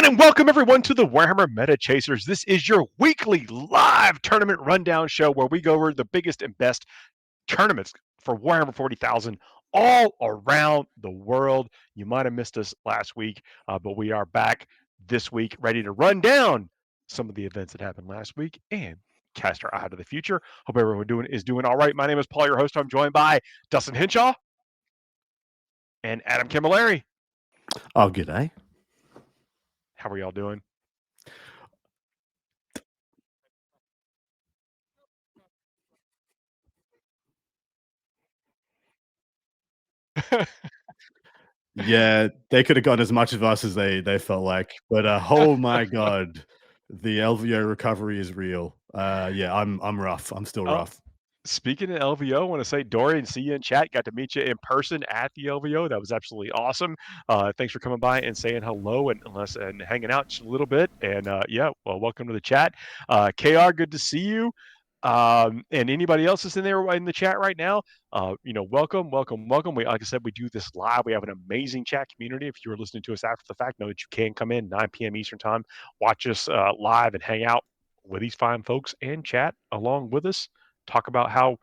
on and welcome everyone to the Warhammer Meta Chasers. This is your weekly live tournament rundown show where we go over the biggest and best tournaments for Warhammer 40,000 all around the world. You might have missed us last week, but we are back this week ready to run down some of the events that happened last week and cast our eye to the future. Hope everyone is doing all right. My name is Paul, your host. I'm joined by Dustin Henshaw and Adam Camilleri. Oh, g'day. How are y'all doing? Yeah, they could have gotten as much of us as they felt like, but oh my god, the LVO recovery is real. Yeah, I'm rough. I'm still rough. Speaking of LVO, I want to say, Dorian, see you in chat. Got to meet you in person at the LVO. That was absolutely awesome. Thanks for coming by and saying hello and hanging out just a little bit. And yeah, well, welcome to the chat. KR, good to see you. And anybody else that's in there in the chat right now, welcome. We, like I said, we do this live. We have an amazing chat community. If you're listening to us after the fact, know that you can come in 9 p.m. Eastern time, watch us live and hang out with these fine folks and chat along with us. Talk about how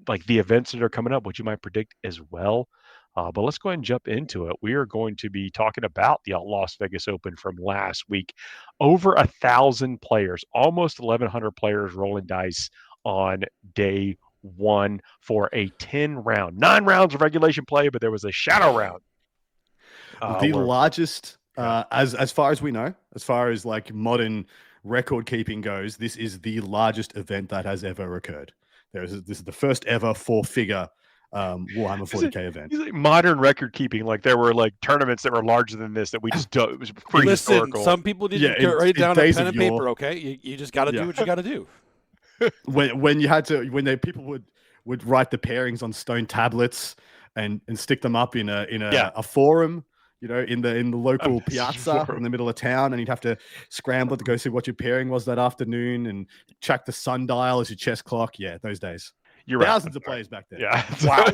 like the events that are coming up, what you might predict as well. But let's go ahead and jump into it. We are going to be talking about the Las Vegas Open from last week. Over 1,000 players, almost 1,100 players rolling dice on day one for a 10-round, 9 rounds of regulation play, but there was a shadow round. The largest, as far as we know, as far as like modern record keeping goes, this is the largest event that has ever occurred. This is the first ever 4-figure Warhammer 40k event. Like modern record keeping, like there were like tournaments that were larger than this that we just don't. It was prehistorical. Listen, some people didn't write it down on pen and paper. Okay, you just got to do what you got to do. when you had to, people would write the pairings on stone tablets and stick them up in a forum. In the local piazza in the middle of town, and you'd have to scramble to go see what your pairing was that afternoon and check the sundial as your chess clock. Yeah, those days. You're thousands of players back then. Yeah. Wow.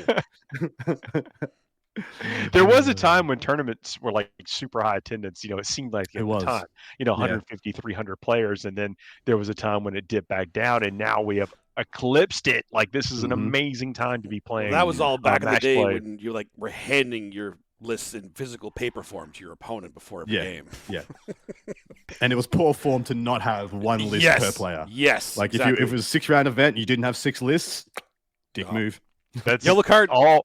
There was a time when tournaments were like super high attendance. It seemed like at the time, 150, 300 players. And then there was a time when it dipped back down, and now we have eclipsed it. Like this is an amazing time to be playing. Well, that was all back in the day when you were handing your lists in physical paper form to your opponent before every game. Yeah. And it was poor form to not have one list per player. Yes. Like exactly. If it was a 6-round event and you didn't have 6 lists, dick move. That's yellow card. All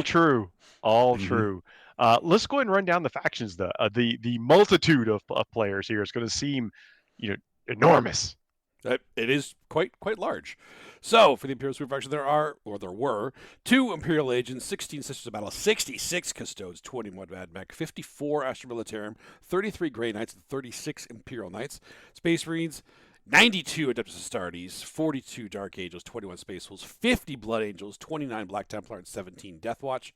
true. All true. Let's go ahead and run down the factions. The multitude of players here is going to seem, enormous. It is quite large. So, for the Imperial Super faction, there were 2 Imperial Agents, 16 Sisters of Battle, 66 Custodes, 21 Mad Mech, 54 Astra Militarum, 33 Grey Knights, and 36 Imperial Knights, Space Marines, 92 Adeptus Astartes, 42 Dark Angels, 21 Space Wolves, 50 Blood Angels, 29 Black Templar, and 17 Death Watch.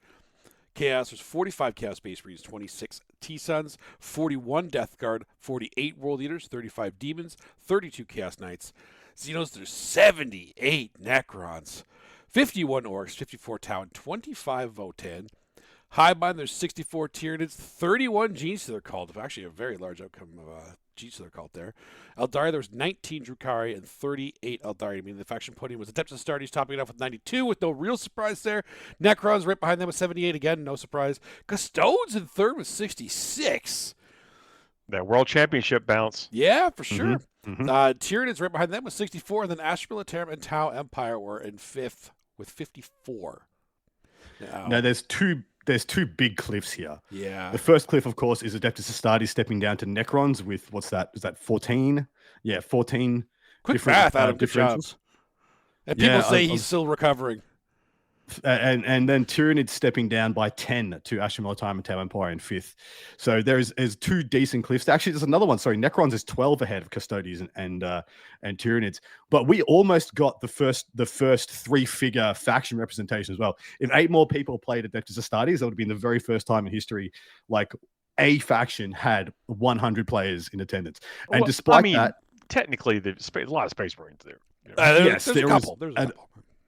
Chaos, there's 45 Chaos Space Marines, 26 T-Suns, 41 Death Guard, 48 World Eaters, 35 Demons, 32 Chaos Knights. Xenos, there's 78 Necrons, 51 Orcs, 54 Tau, 25 Votan. Highbind, there's 64 Tyranids, 31 Genestealer Cult. Actually, a very large outcome of Genestealer Cult there. Eldari, there's 19 Drukhari and 38 Eldari. I mean, the faction podium was Adeptus Astartes topping it off with 92, with no real surprise there. Necrons right behind them with 78, again, no surprise. Custodes in third with 66. That World Championship bounce. Yeah, for sure. Tyranids right behind them with 64, and then Astra Militarum and Tau Empire were in fifth with 54. Now there's two big cliffs here. Yeah. The first cliff, of course, is Adeptus Astartes stepping down to Necrons with, what's that? Is that 14? Yeah, 14. Quick math, Adam. Good job. And people say he's still recovering. And then Tyranids stepping down by 10 to Astra Militarum and Tau Empire in fifth. So there's 2 decent cliffs. Actually, there's another one. Sorry, Necrons is 12 ahead of Custodes and Tyranids. But we almost got the first 3-figure faction representation as well. If 8 more people played Adeptus Astartes, that would have been the very first time in history, like a faction had 100 players in attendance. And despite that, technically, there's a lot of Space Marines there. There's a couple.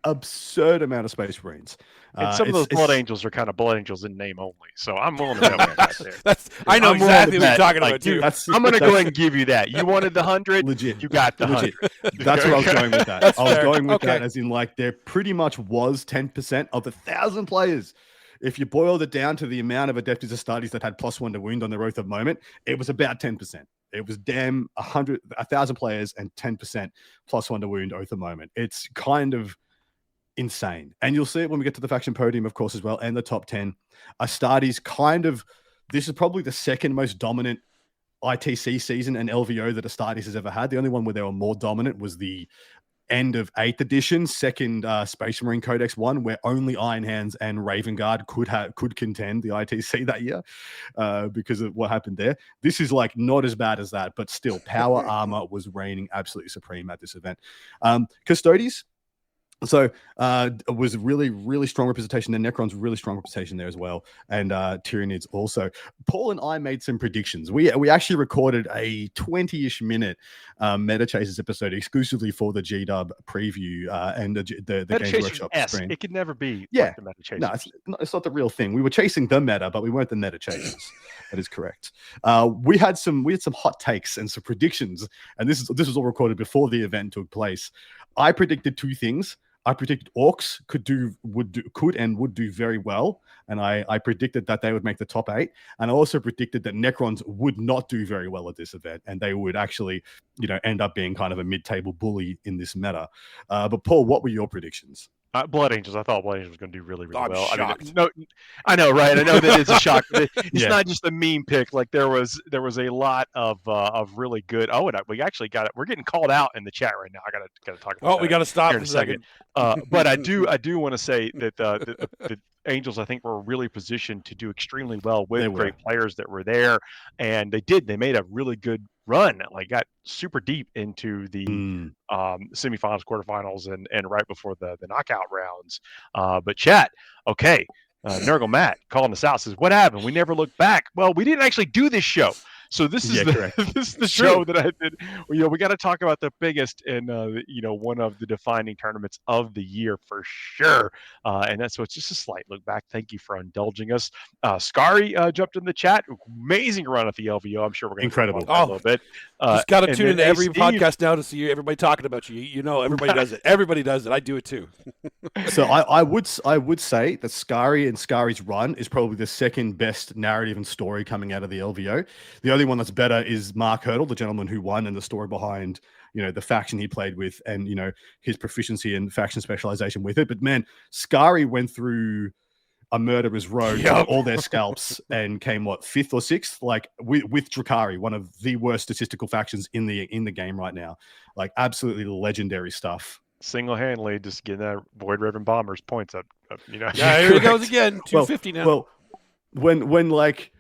absurd amount of Space Marines. And some of those Blood Angels are kind of Blood Angels in name only. So I'm willing to bet that there. I know exactly what you're talking like, about, too. I'm going to go ahead and give you that. You wanted the 100, legit. You got the 100. That's where I was going with that. I was going with Okay. that as in like there pretty much was 10% of 1,000 players. If you boiled it down to the amount of Adeptus Astartes that had +1 to wound on their Oath of Moment, it was about 10%. It was damn 1,000 players and 10% +1 to wound Oath of Moment. It's kind of insane. And you'll see it when we get to the faction podium, of course, as well, and the top 10. Astartes kind of, this is probably the second most dominant ITC season and LVO that Astartes has ever had. The only one where they were more dominant was the end of 8th edition, second Space Marine Codex one, where only Iron Hands and Raven Guard could contend the ITC that year because of what happened there. This is like not as bad as that, but still, power armor was reigning absolutely supreme at this event. Custodes. So it was really, really strong representation. And Necron's really strong representation there as well. And Tyranids also. Paul and I made some predictions. We actually recorded a 20-ish minute Meta Chasers episode exclusively for the G-Dub preview and the Games Workshop screen. It could never be like the Meta Chasers. No, it's not the real thing. We were chasing the meta, but we weren't the Meta Chasers. That is correct. We had some hot takes and some predictions. And this was all recorded before the event took place. I predicted two things. I predicted Orcs could and would do very well, and I predicted that they would make the top 8. And I also predicted that Necrons would not do very well at this event, and they would actually, end up being kind of a mid-table bully in this meta. But Paul, what were your predictions? Blood Angels. I thought Blood Angels was going to do really, really well. Shocked. I know, right? I know that it's a shock. It's not just a meme pick. Like there was a lot of really good. Oh, and we actually got it. We're getting called out in the chat right now. I gotta talk about. We got to stop here in a second. But I do want to say that the Angels, I think, were really positioned to do extremely well with great players that were there, and they did. They made a really good run. Like got super deep into the semifinals, quarterfinals, and right before the knockout rounds. But chat, okay, Nurgle Matt calling us out says, "What happened? We never looked back." Well, we didn't actually do this show. So this is the show that I did. We got to talk about the biggest and one of the defining tournaments of the year for sure. And that's so it's just a slight look back. Thank you for indulging us. Scary jumped in the chat. Amazing run at the LVO. I'm sure we're going to incredible a little bit. Just got to tune into every podcast now to see everybody talking about you. Everybody does it. Everybody does it. I do it too. So I would say that Scary and Scary's run is probably the second best narrative and story coming out of the LVO. The only one that's better is Mark Hurdle, the gentleman who won, and the story behind the faction he played with and his proficiency and faction specialization with it. But man, Scary went through a murderer's road, all their scalps, and came 5th or 6th, like with Drakari, one of the worst statistical factions in the game right now. Like absolutely legendary stuff. Single-handedly just getting that Void Raven Bombers points up. Yeah, here he goes again. 250 now. Well, when like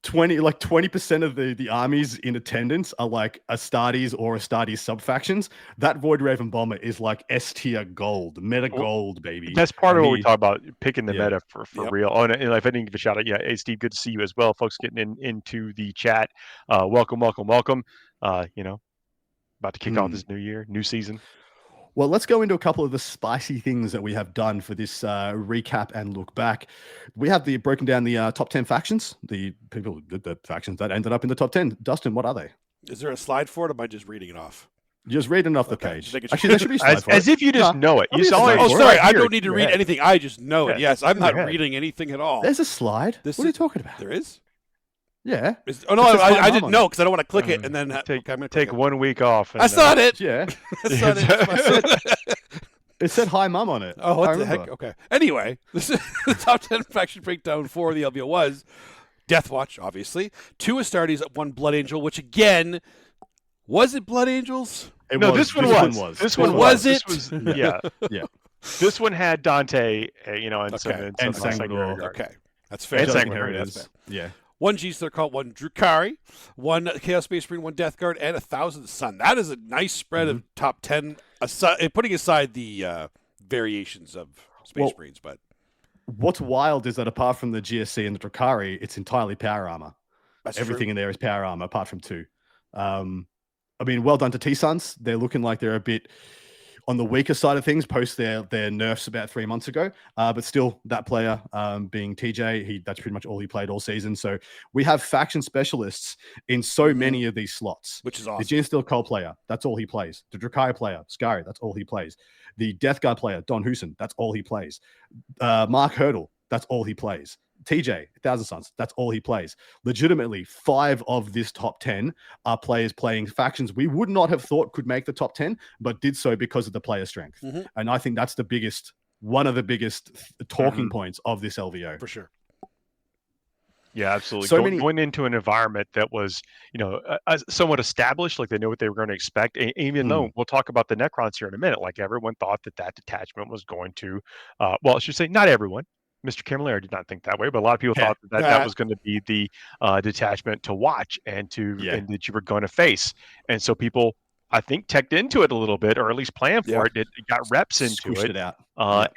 20% of the armies in attendance are like Astartes or Astartes sub-factions, that Void Raven Bomber is like S-tier gold, meta gold, baby. That's part of what we talk about, picking the meta for real. Oh, and if I didn't give a shout out, hey, Steve, good to see you as well. Folks getting into the chat. Welcome. About to kick off this new year, new season. Well, let's go into a couple of the spicy things that we have done for this recap and look back. We have broken down the top 10 factions, the factions that ended up in the top 10. Dustin, what are they? Is there a slide for it, or am I just reading it off? Just reading off the page. Actually, there should be a slide for as if you just know it. You saw it. Oh, sorry. I don't need to read anything. I just know it. Yes, I'm not reading anything at all. There's a slide. What are you talking about? There is? Yeah. I didn't know because I don't want to click it and then take 1 week off. That's not it. Yeah. That's not it. It said Hi Mum on it. Oh, what the heck? Okay. Anyway, the top 10 faction breakdown for the LVO was Deathwatch, obviously. 2 Astartes, 1 Blood Angel, which again, was it Blood Angels? This one was. This one was it? Yeah. This one had Dante, and Sangor. Okay. That's fair. And Sangor. Yeah. 1 G-Star Cult, 1 Drakari, 1 Chaos Space Marine, 1 Death Guard, and 1,000 Sun. That is a nice spread of top 10, putting aside the variations of Space Marines. But what's wild is that apart from the GSC and the Drakari, it's entirely power armor. Everything in there is power armor, apart from 2. Well done to T-Suns. They're looking like they're a bit on the weaker side of things post their nerfs about 3 months ago. But still, that player being TJ, that's pretty much all he played all season. So we have faction specialists in so many of these slots. Which is awesome. The Gene Steel Cole player, that's all he plays. The Drakai player, Skari, that's all he plays. The Death Guard player, Don Huson, that's all he plays. Mark Hurdle, that's all he plays. TJ, Thousand Suns, that's all he plays. Legitimately, 5 of this top 10 are players playing factions we would not have thought could make the top 10, but did so because of the player strength. And I think that's one of the biggest talking points of this LVO. For sure. Yeah, absolutely. Going into an environment that was, somewhat established, like they knew what they were going to expect. And even though we'll talk about the Necrons here in a minute, like everyone thought that detachment was going to, well, I should say not everyone. Mr. Camilleri did not think that way, but a lot of people thought that was going to be the detachment to watch and that you were going to face. And so people, I think, teched into it a little bit, or at least planned for it. It got reps into it out.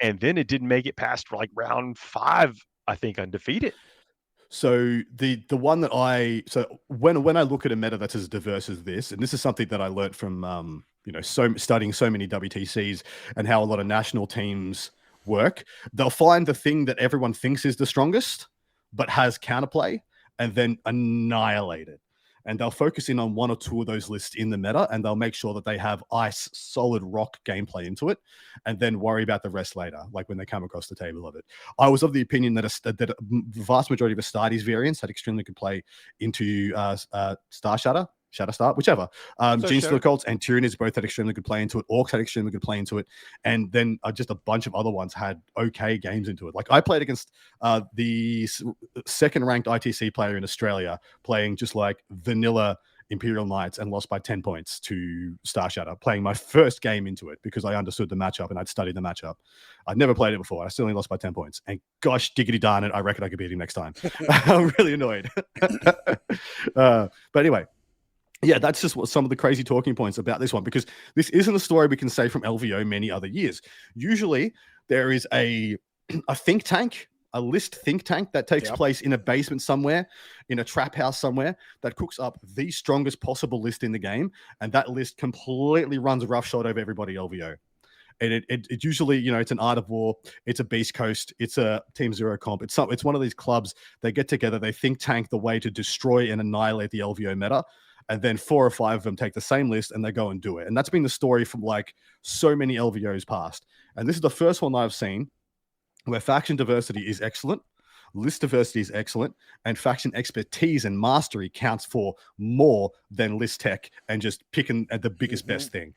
And then it didn't make it past like round 5, I think, undefeated. So the one that when I look at a meta that's as diverse as this, and this is something that I learned from studying so many WTCs and how a lot of national teams work, they'll find the thing that everyone thinks is the strongest, but has counterplay, and then annihilate it. And they'll focus in on 1 or 2 of those lists in the meta, and they'll make sure that they have ice, solid rock gameplay into it, and then worry about the rest later, like when they come across the table of it. I was of the opinion that the vast majority of Astartes variants had extremely good play into Star Shatter, Shatterstar, whichever. Gene Steel Cults and Tyranids both had extremely good play into it. Orcs had extremely good play into it. And then just a bunch of other ones had okay games into it. Like I played against the second-ranked ITC player in Australia, playing just like vanilla Imperial Knights, and lost by 10 points to Star Shatter, playing my first game into it because I understood the matchup and I'd studied the matchup. I'd never played it before. I still only lost by 10 points. And gosh, diggity darn it, I reckon I could beat him next time. I'm really annoyed. But anyway, yeah, that's just what some of the crazy talking points about this one, because this isn't a story we can say from LVO many other years. Usually there is a think tank, a list think tank that takes place in a basement somewhere, in a trap house somewhere, that cooks up the strongest possible list in the game. And that list completely runs roughshod over everybody LVO. And it usually, it's an Art of War, it's a Beast Coast, it's a Team Zero comp. It's one of these clubs. They get together, they think tank the way to destroy and annihilate the LVO meta. And then 4 or 5 of them take the same list and they go and do it. And that's been the story from like so many LVOs past. And this is the first one I've seen where faction diversity is excellent, list diversity is excellent, and faction expertise and mastery counts for more than list tech and just picking at the biggest, best thing.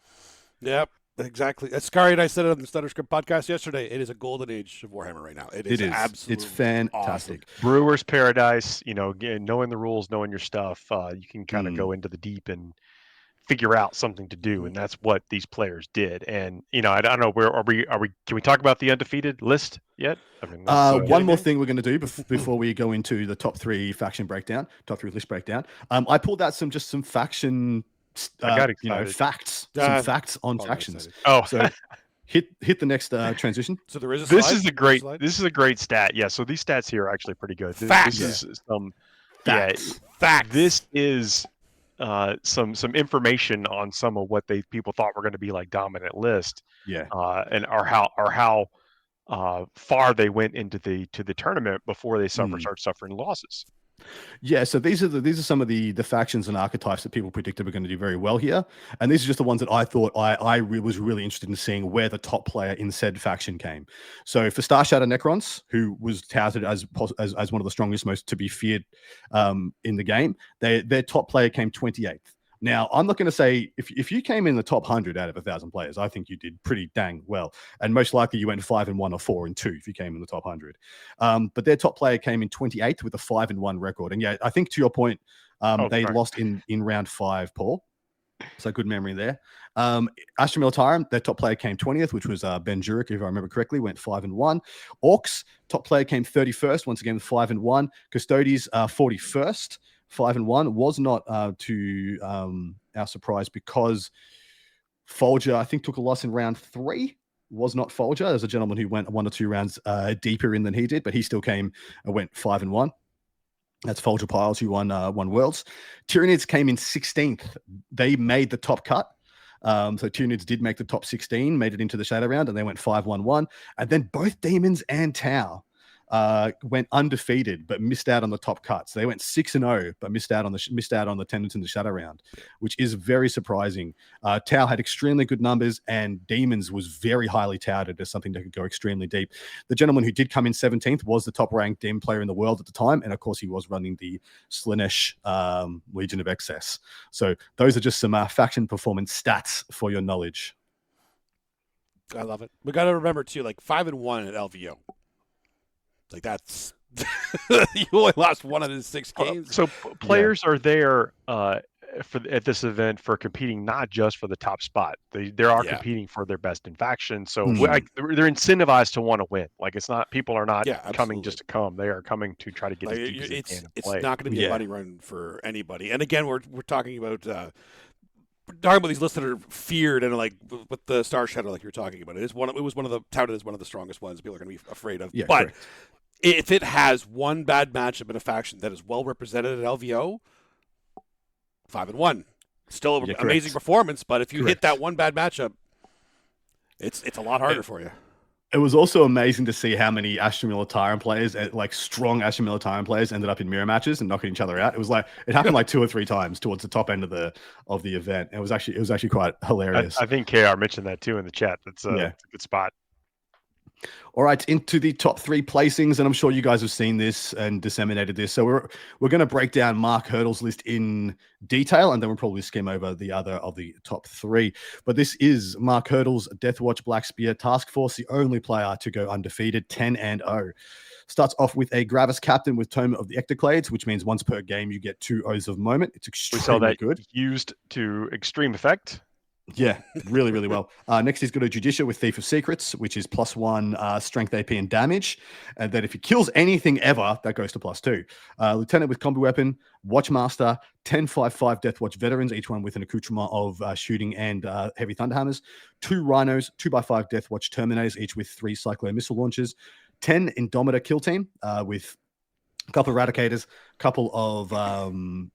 Yep. Exactly. Skari and I said it on the Stutterscript podcast yesterday. It is a golden age of Warhammer right now. It is. Absolutely. It's fantastic. Awesome. Brewer's paradise. Knowing the rules, knowing your stuff, you can kind of go into the deep and figure out something to do, and that's what these players did. And I don't know, where are we? Can we talk about the undefeated list yet? I mean, one more thing we're going to do before we go into the top 3 faction breakdown, top 3 list breakdown. I pulled out some faction. I got excited. Facts. Some facts on factions. Oh, so hit the next transition. So there is a this slide? This is a great stat. Yeah. So these stats here are actually pretty good. Facts. This is some facts. Facts. This is some information on some of what people thought were going to be like dominant list. Yeah. And how far they went into the tournament before they start suffering losses. Yeah, so these are some of the factions and archetypes that people predicted were going to do very well here, and these are just the ones that I thought I was really interested in seeing where the top player in said faction came. So for Star Shatter Necrons, who was touted as one of the strongest, most to be feared in the game, their top player came 28th. Now, I'm not going to say if you came in the top 100 out of 1,000 players, I think you did pretty dang well. And most likely you went 5-1 or 4-2 if you came in the top 100. But their top player came in 28th with a 5-1 record. And yeah, I think to your point, they lost in round 5, Paul. So good memory there. Astra Militarum, their top player came 20th, which was Ben Jurek, if I remember correctly, went 5-1. Orcs, top player came 31st, once again with 5-1. Custodes, 41st. 5-1 was not to our surprise, because Folger, I think, took a loss in round 3. Was not Folger. There's a gentleman who went 1 or 2 rounds deeper in than he did, but he still went 5-1. That's Folger Piles, who won Worlds. Tyranids came in 16th. They made the top cut. So Tyranids did make the top 16, made it into the Shadow Round, and they went 5-1-1. And then both Demons and Tau went undefeated, but missed out on the top cuts. They went 6-0, but missed out on the attendance in the Shadow Round, which is very surprising. Tau had extremely good numbers, and Demons was very highly touted as something that could go extremely deep. The gentleman who did come in 17th was the top-ranked Demon player in the world at the time, and of course, he was running the Slaanesh Legion of Excess. So those are just some faction performance stats for your knowledge. I love it. We got to remember too, like 5-1 at LVO. Like that's you only lost 1 out of 6 games. So players are there at this event for competing not just for the top spot. They are competing for their best in faction. So they're incentivized to want to win. Like it's not people are not coming just to come. They are coming to try to get as deep as they can and play. It's not going to be a money run for anybody. And again, we're talking about. Talking about these lists that are feared and like with the Star Shadow, like you're talking about, it was one of the touted as one of the strongest ones people are going to be afraid of. Yeah, but correct. If it has one bad matchup in a faction that is well represented at LVO, 5-1, still an amazing performance. But if you hit that one bad matchup, it's a lot harder for you. It was also amazing to see how many Astra Militarum players, like strong Astra Militarum players, ended up in mirror matches and knocking each other out. It was like it happened like 2 or 3 times towards the top end of the event. It was actually quite hilarious. I think KR mentioned that too in the chat. That's a good spot. All right, into the top 3 placings, and I'm sure you guys have seen this and disseminated this. So we're going to break down Mark Hurdle's list in detail, and then we'll probably skim over the other of the top 3. But this is Mark Hurdle's Deathwatch Black Spear Task Force, the only player to go undefeated, 10-0. Starts off with a Gravis Captain with Tome of the Ectoclades, which means once per game you get 2 Oaths of Moment. It's extremely good. Used to extreme effect. Yeah, really, really well. Next, he's got a Judicia with Thief of Secrets, which is +1 strength, AP, and damage. And then if he kills anything ever, that goes to +2. Lieutenant with Combi Weapon, Watchmaster, 10-5-5 Deathwatch Veterans, each one with an accoutrement of shooting and heavy Thunderhammers. 2 Rhinos, 2x5 Deathwatch Terminators, each with 3 Cyclone Missile Launchers. 10 Indomitor Kill Team with a couple of Eradicators, a couple of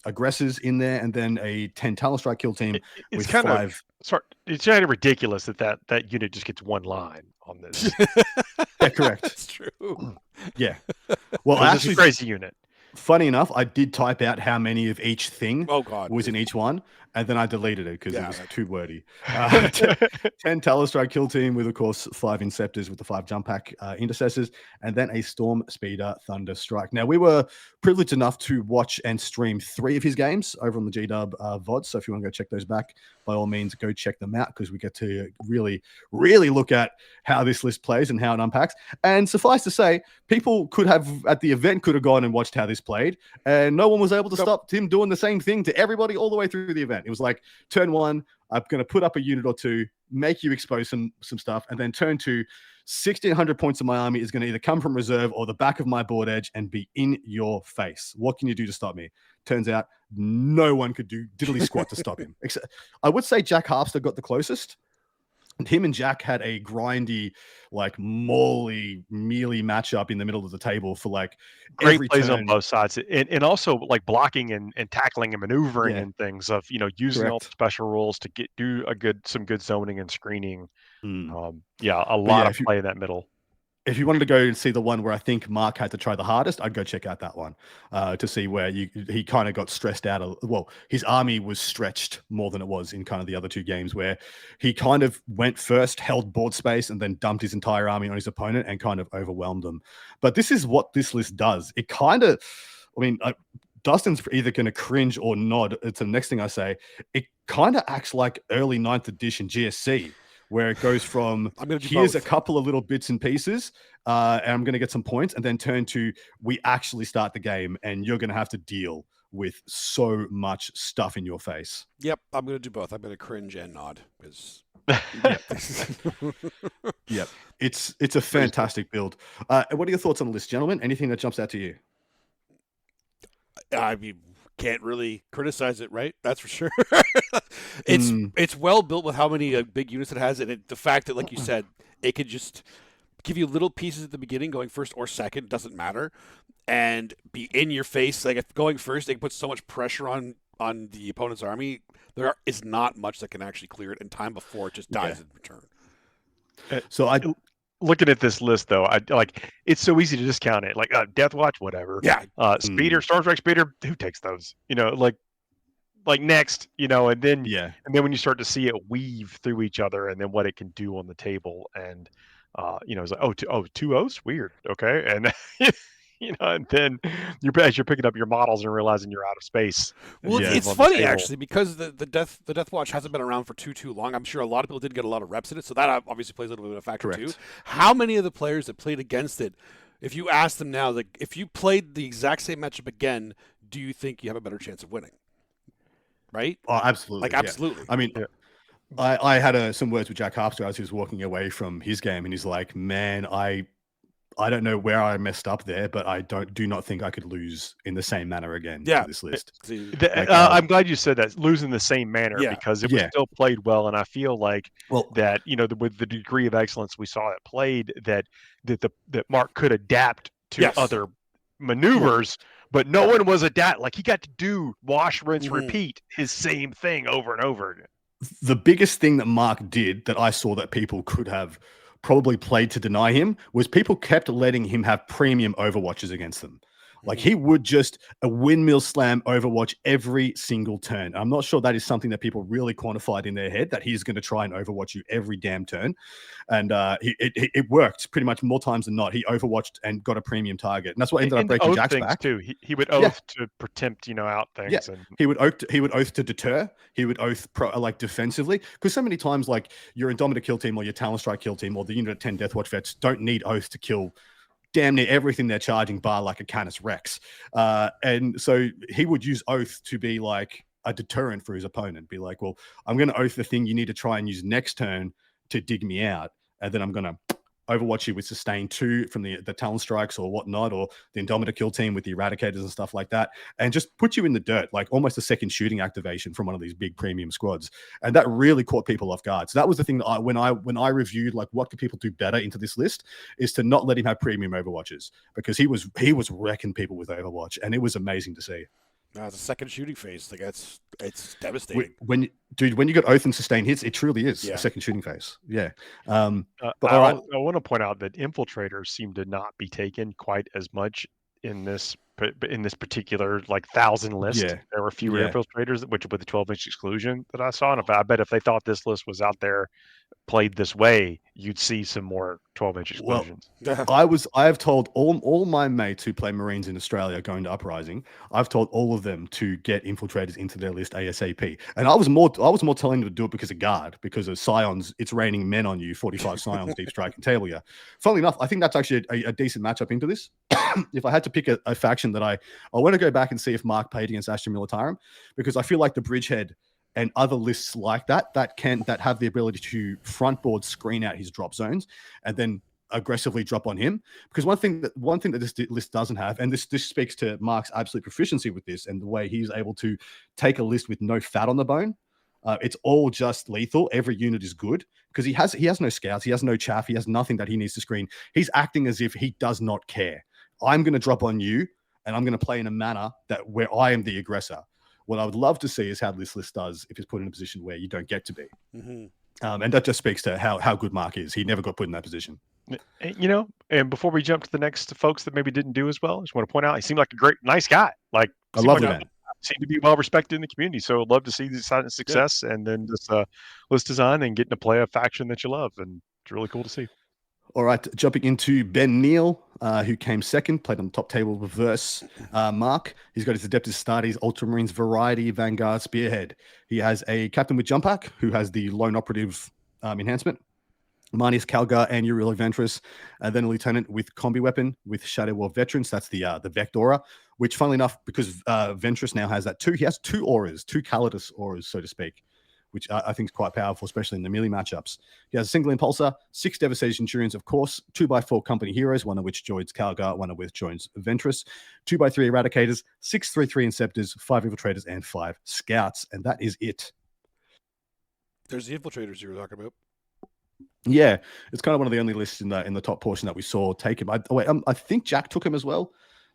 Aggressors in there, and then a 10 Talon Strike Kill Team with 5. It's kind of ridiculous that unit just gets 1 line on this. Yeah, correct. That's true. Yeah. Well, actually, a crazy unit. Funny enough, I did type out how many of each thing was in each one, and then I deleted it because it was too wordy. 10 Talon Strike Kill Team with, of course, 5 Inceptors with the 5 Jump Pack Intercessors, and then a Storm Speeder Thunder Strike. Now, we were privileged enough to watch and stream 3 of his games over on the GW VOD, so if you want to go check those back, by all means, go check them out because we get to really, really look at how this list plays and how it unpacks. And suffice to say, people could have, at the event, could have gone and watched how this played, and no one was able to stop him doing the same thing to everybody all the way through the event. It was like, turn 1, I'm going to put up a unit or 2, make you expose some stuff, and then turn 2, 1,600 points of my army is going to either come from reserve or the back of my board edge and be in your face. What can you do to stop me? Turns out no one could do diddly squat to stop him. Except, I would say Jack Harpster got the closest. And him and Jack had a grindy, like mealy matchup in the middle of the table for like great every plays turn. on both sides, and also like blocking and tackling and maneuvering and things of using all the special rules to do some good zoning and screening. A lot of play in that middle. If you wanted to go and see the one where I think Mark had to try the hardest, I'd go check out that one to see where he kind of got stressed out. Well, his army was stretched more than it was in kind of the other 2 games where he kind of went first, held board space, and then dumped his entire army on his opponent and kind of overwhelmed them. But this is what this list does. It kind of, Dustin's either going to cringe or nod. It's the next thing I say. It kind of acts like early 9th edition GSC. Where it goes from here's a couple of little bits and pieces, and I'm going to get some points, and then turn to we actually start the game, and you're going to have to deal with so much stuff in your face. Yep, I'm going to do both. I'm going to cringe and nod. Yep, it's a fantastic build. What are your thoughts on the list, gentlemen? Anything that jumps out to you? I mean, can't really criticize it, right? That's for sure. It's well built with how many big units it has, and the fact that, like you said, it could just give you little pieces at the beginning, going first or second, doesn't matter, and be in your face. Like if going first, it puts so much pressure on on the opponent's army, there is not much that can actually clear it in time before it just dies in return. So I looking at this list though, I like it's so easy to discount it. Like Death Watch, whatever. Yeah. Speeder, Stormstrike Speeder, who takes those? Like next, and then when you start to see it weave through each other, and then what it can do on the table, and it's like two O's, weird, okay, and and then as you're picking up your models and realizing you're out of space. Well, it's funny actually because the Death Watch hasn't been around for too long. I'm sure a lot of people did get a lot of reps in it, so that obviously plays a little bit of a factor too. How many of the players that played against it, if you ask them now, like if you played the exact same matchup again, do you think you have a better chance of winning? Right? Oh, absolutely. Absolutely. I mean, I had some words with Jack Harpster as he was walking away from his game, and he's like, "Man, I don't know where I messed up there, but I do not think I could lose in the same manner again to this list." I'm glad you said that, lose in the same manner, because it was still played well, and I feel like that with the degree of excellence we saw it played, that Mark could adapt to other maneuvers. But no one was like he got to do wash, rinse, repeat his same thing over and over. The biggest thing that Mark did that I saw that people could have probably played to deny him was people kept letting him have premium overwatches against them. Like he would just a windmill slam Overwatch every single turn. I'm not sure that is something that people really quantified in their head, that he's going to try and Overwatch you every damn turn. And it worked pretty much more times than not. He Overwatched and got a premime target. And that's what ended up breaking Jack's back. Too. He would oath to tempt, out things. Yeah. And he would oath to deter. He would oath defensively. Because so many times, like your Indomitor kill team or your Talon Strike kill team or the Unit 10 Deathwatch vets don't need oath to kill damn near everything they're charging, bar like a Canis Rex. And so he would use oath to be like a deterrent for his opponent. Be like, well, I'm going to oath the thing you need to try and use next turn to dig me out. And then I'm going to Overwatch you with sustain 2 from the Talon Strikes or whatnot, or the Indomitor kill team with the Eradicators and stuff like that, and just put you in the dirt, like almost a second shooting activation from one of these big premium squads. And that really caught people off guard. So that was the thing that when I reviewed like what could people do better into this list, is to not let him have premium Overwatches, because he was wrecking people with Overwatch, and it was amazing to see. It's a second shooting phase. Like it's devastating. When you got oath and sustain hits, it truly is a second shooting phase. Yeah. But I want to point out that infiltrators seem to not be taken quite as much in this particular 1,000 list. Yeah. There were fewer infiltrators, which with the 12-inch exclusion that I saw. And I bet if they thought this list was out there played this way, you'd see some more 12-inch exclusions. Well, I have told all my mates who play Marines in Australia going to Uprising, I've told all of them to get infiltrators into their list ASAP. And I was more telling them to do it because of guard, because of Scions. It's raining men on you, 45 Scions, deep strike and table you. Funnily enough, I think that's actually a decent matchup into this. If I had to pick a faction that I want to go back and see if Mark played against Astra Militarum, because I feel like the Bridgehead and other lists like that have the ability to front board screen out his drop zones and then aggressively drop on him. Because one thing that this list doesn't have, and this speaks to Mark's absolute proficiency with this and the way he's able to take a list with no fat on the bone. It's all just lethal. Every unit is good because he has no scouts, he has no chaff, he has nothing that he needs to screen. He's acting as if he does not care. I'm going to drop on you, and I'm going to play in a manner where I am the aggressor. What I would love to see is how this list does if it's put in a position where you don't get to be. Mm-hmm. And that just speaks to how good Mark is. He never got put in that position. And before we jump to the next folks that maybe didn't do as well, I just want to point out he seemed like a nice guy. Like I love him, man. Seemed to be well respected in the community. So I'd love to see this success and then this list design and getting to play a faction that you love. And it's really cool to see. All right, jumping into Ben Neal, who came second, played on the top table reverse Mark. He's got his Adeptus Astartes, Ultramarines Variety, Vanguard, Spearhead. He has a captain with Jump Pack, who has the Lone Operative enhancement. Marnius Calgar and Uriel Ventress, and then a lieutenant with combi weapon with Shadow War Veterans. That's the Vectora, which, funnily enough, because Ventress now has that too, he has 2 auras, 2 Calidus auras, so to speak, which I think is quite powerful, especially in the melee matchups. He has a single Impulsor, 6 Devastation Centurions, of course, 2x4 Company Heroes, one of which joins Calgar, one of which joins Ventress, 2x3 Eradicators, 6 3/3 Inceptors, 5 Infiltrators, and 5 Scouts, and that is it. There's the Infiltrators you were talking about. Yeah, it's kind of one of the only lists in the top portion that we saw take him. I think Jack took him as well.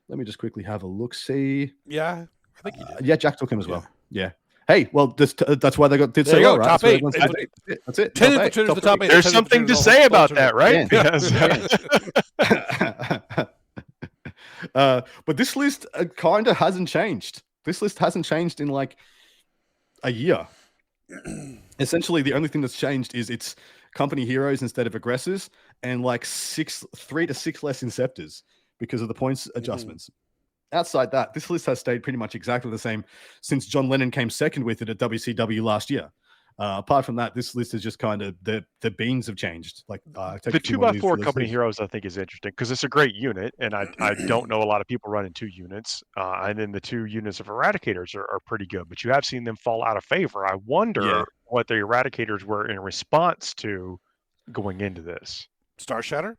Let me just quickly have a look. See. Yeah, I think he did. Yeah, Jack took him as well. Yeah. Hey, well, that's why they did There so you go, well, right? top That's why eight. everyone's- That's it. 10 Top eight. infiltrators, the top eight. There's 10 something to infiltrators, say all about tournament. that, right? But this list kind of hasn't changed. This list hasn't changed in like a year. Essentially, the only thing that's changed is it's company heroes instead of aggressors, and like 3 to 6 less inceptors because of the points adjustments. Outside that, this list has stayed pretty much exactly the same since John Lennon came second with it at WCW last year. Apart from that, this list is just kind of the beans have changed. Like The 2x4 company heroes, I think, is interesting because it's a great unit, and I don't know a lot of people running 2 units. And then the 2 units of eradicators are pretty good, but you have seen them fall out of favor. I wonder what the eradicators were in response to going into this. Star Shatter?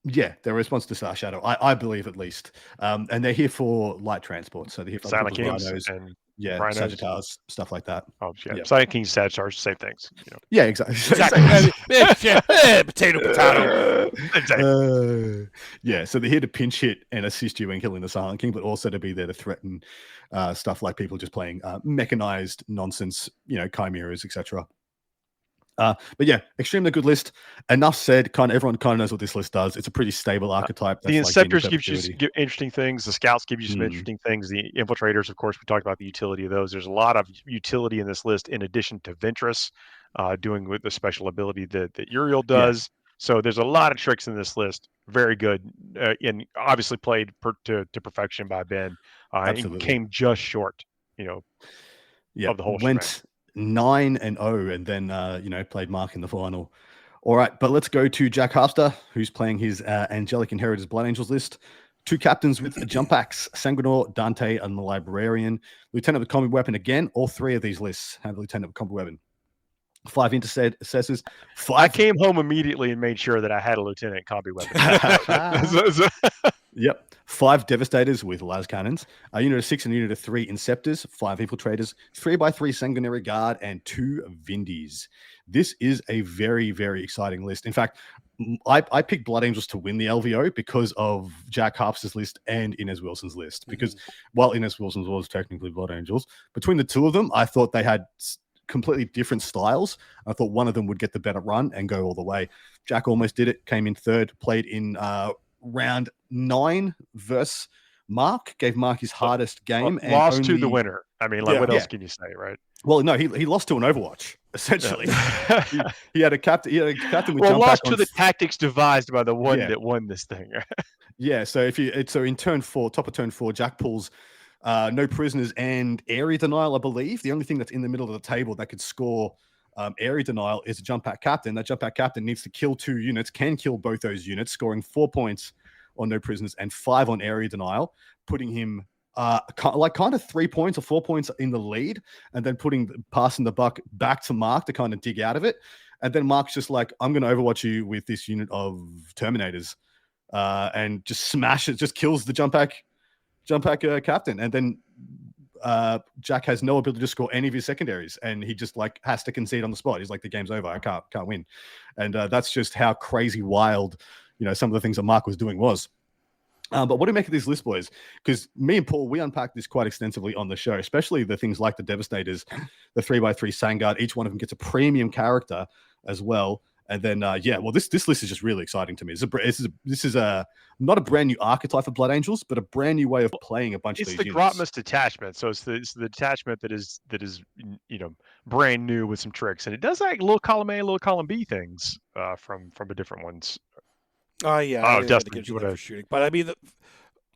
Yeah, their response to Star Shadow, I believe at least. And they're here for light transport, so they're here for Silent Kings rhinos, and Rhinos. Sagittars, stuff like that. Oh, yeah. Silent Kings, Sagittars, same things. You know. Yeah, exactly. Potato. Yeah, so they're here to pinch hit and assist you in killing the Silent King, but also to be there to threaten stuff like people just playing mechanized nonsense, chimeras, etc. But yeah, extremely good list. Enough said. Everyone kind of knows what this list does. It's a pretty stable archetype. The Inceptors gives you interesting things. The Scouts give you some interesting things. The Infiltrators, of course, we talked about the utility of those. There's a lot of utility in this list in addition to Ventress doing with the special ability that Uriel does. Yeah. So there's a lot of tricks in this list. Very good. And obviously played to perfection by Ben. And came just short, of the whole went 9-0 and then played Mark in the final. All right, but let's go to Jack Harpster, who's playing his Angelic Inheritors Blood Angels list. 2 captains with a jump axe, Sanguinor, Dante, and the Librarian. Lieutenant with combat weapon again. All 3 of these lists have Lieutenant with combat weapon. 5 intercessors. 5. I came home immediately and made sure that I had a lieutenant combat weapon. Yep. 5 Devastators with las cannons, a unit of 6 and a unit of 3 Inceptors, 5 Infiltrators, 3x3 Sanguinary Guard, and 2 Vindies. This is a very, very exciting list. In fact, I picked Blood Angels to win the LVO because of Jack Harpster's list and Inez Wilson's list. Because while Inez Wilson's was technically Blood Angels, between the 2 of them, I thought they had completely different styles. I thought one of them would get the better run and go all the way. Jack almost did it, came in 3rd, played in round 9 versus Mark, gave Mark his hardest game. And lost to the winner. I mean, what else can you say, right? Well, no, he lost to an Overwatch, essentially. he had a captain with jump lost to the tactics devised by the one that won this thing. Yeah, so in turn 4, top of turn 4, Jack pulls no prisoners and area denial, I believe. The only thing that's in the middle of the table that could score area denial is a jump pack captain. That jump pack captain needs to kill 2 units, can kill both those units, scoring 4 points on no prisoners and 5 on area denial, putting him kind of 3 points or 4 points in the lead, and then passing the buck back to Mark to kind of dig out of it. And then Mark's just like, I'm going to overwatch you with this unit of Terminators, and just smash it, just kills the jump pack captain. And then Jack has no ability to score any of his secondaries, and he just has to concede on the spot. He's like, the game's over. I can't win. And that's just how crazy wild, some of the things that Mark was doing was. But what do you make of this list, boys? Because me and Paul, we unpacked this quite extensively on the show, especially the things like the Devastators, the 3x3 Sangard. Each one of them gets a premium character as well. And then, this list is just really exciting to me. This is not a brand new archetype for Blood Angels, but a brand new way of playing a bunch of these units. It's the Grotmus detachment, so it's the detachment that is brand new with some tricks, and it does like little column A, little column B things from a different ones. Dustin, for shooting, but I mean,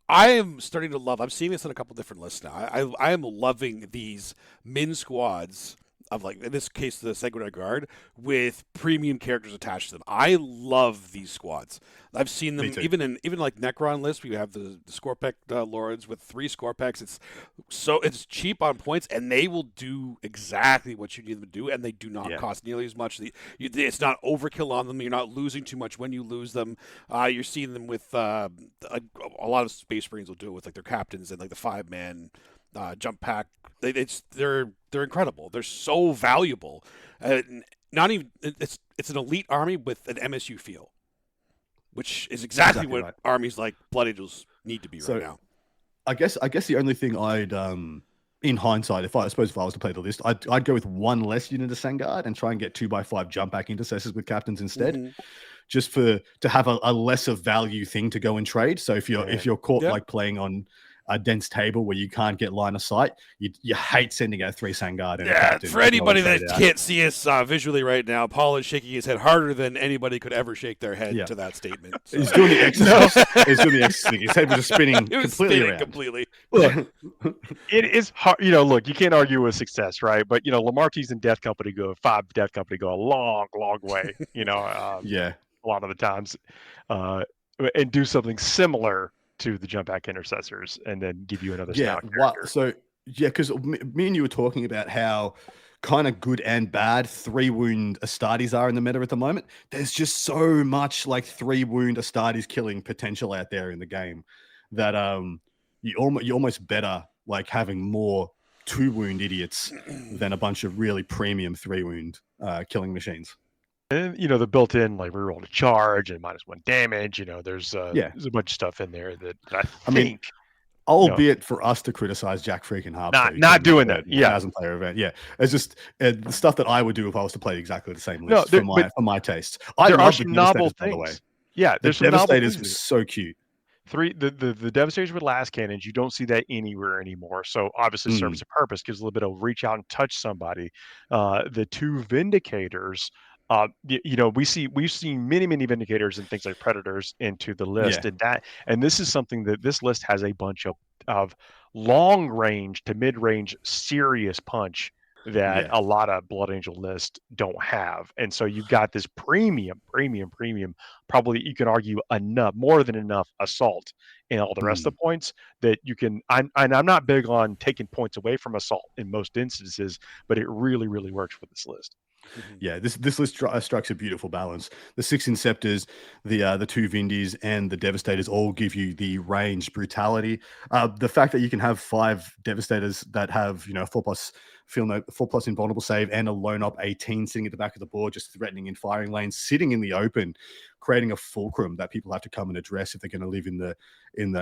I am starting to love. I'm seeing this on a couple different lists now. I am loving these min squads of, like, in this case, the Sanguinary Guard with premium characters attached to them. I love these squads. I've seen them even like Necron lists. We have the Scorpec Lords with 3 Scorpecs. It's cheap on points, and they will do exactly what you need them to do, and they do not cost nearly as much. It's not overkill on them. You're not losing too much when you lose them. You're seeing them with a lot of Space Marines will do it with like their captains and like the 5-man jump pack. They're incredible. They're so valuable. It's an elite army with an MSU feel, which is exactly what armies like Blood Angels need to be right now. I guess the only thing I'd in hindsight, if I was to play the list, I'd go with one less unit of Sangard and try and get 2x5 jump back intercessors with captains instead, just to have a lesser value thing to go and trade. So if you're caught like playing on a dense table where you can't get line of sight, you hate sending out 3 Sangard. And for anybody that can't see us visually right now, Paul is shaking his head harder than anybody could ever shake their head to that statement. So. He's doing the exercise. He's doing the exercise. His head was just spinning completely around. Look, it is hard. Look, you can't argue with success, right? But Lamartie's and Death Company go a long, long way. A lot of the times, and do something similar to the jump back intercessors, and then give you another stout character. So because me and you were talking about how kind of good and bad 3-wound Astartes are in the meta at the moment. There's just so much like 3-wound Astartes killing potential out there in the game that you almost better like having more 2-wound idiots than a bunch of really premium 3-wound killing machines. And the built-in like reroll to charge and -1 damage. There's a bunch of stuff in there that I think, albeit for us to criticize Jack freaking Harp, not doing that. 1,000-player event. It's just the stuff that I would do if I was to play exactly the same list for my taste. There are some novel things. By the way. Yeah, there's some Devastators was so cute. The Devastators with last cannons, you don't see that anywhere anymore. So obviously serves a purpose, gives a little bit of reach out and touch somebody. The 2 Vindicators. We've seen many Vindicators and things like Predators into the list, and this is something that this list has a bunch of long range to mid range serious punch that a lot of Blood Angel lists don't have, and so you've got this premium, probably you can argue more than enough assault and all the rest of the points that you can. I'm not big on taking points away from assault in most instances, but it really works for this list. Yeah, this list strikes a beautiful balance. The 6 Inceptors, the 2 Vindies, and the Devastators all give you the range brutality. The fact that you can have 5 Devastators that have 4+ invulnerable save and a lone op 18 sitting at the back of the board, just threatening in firing lanes, sitting in the open, creating a fulcrum that people have to come and address if they're going to live in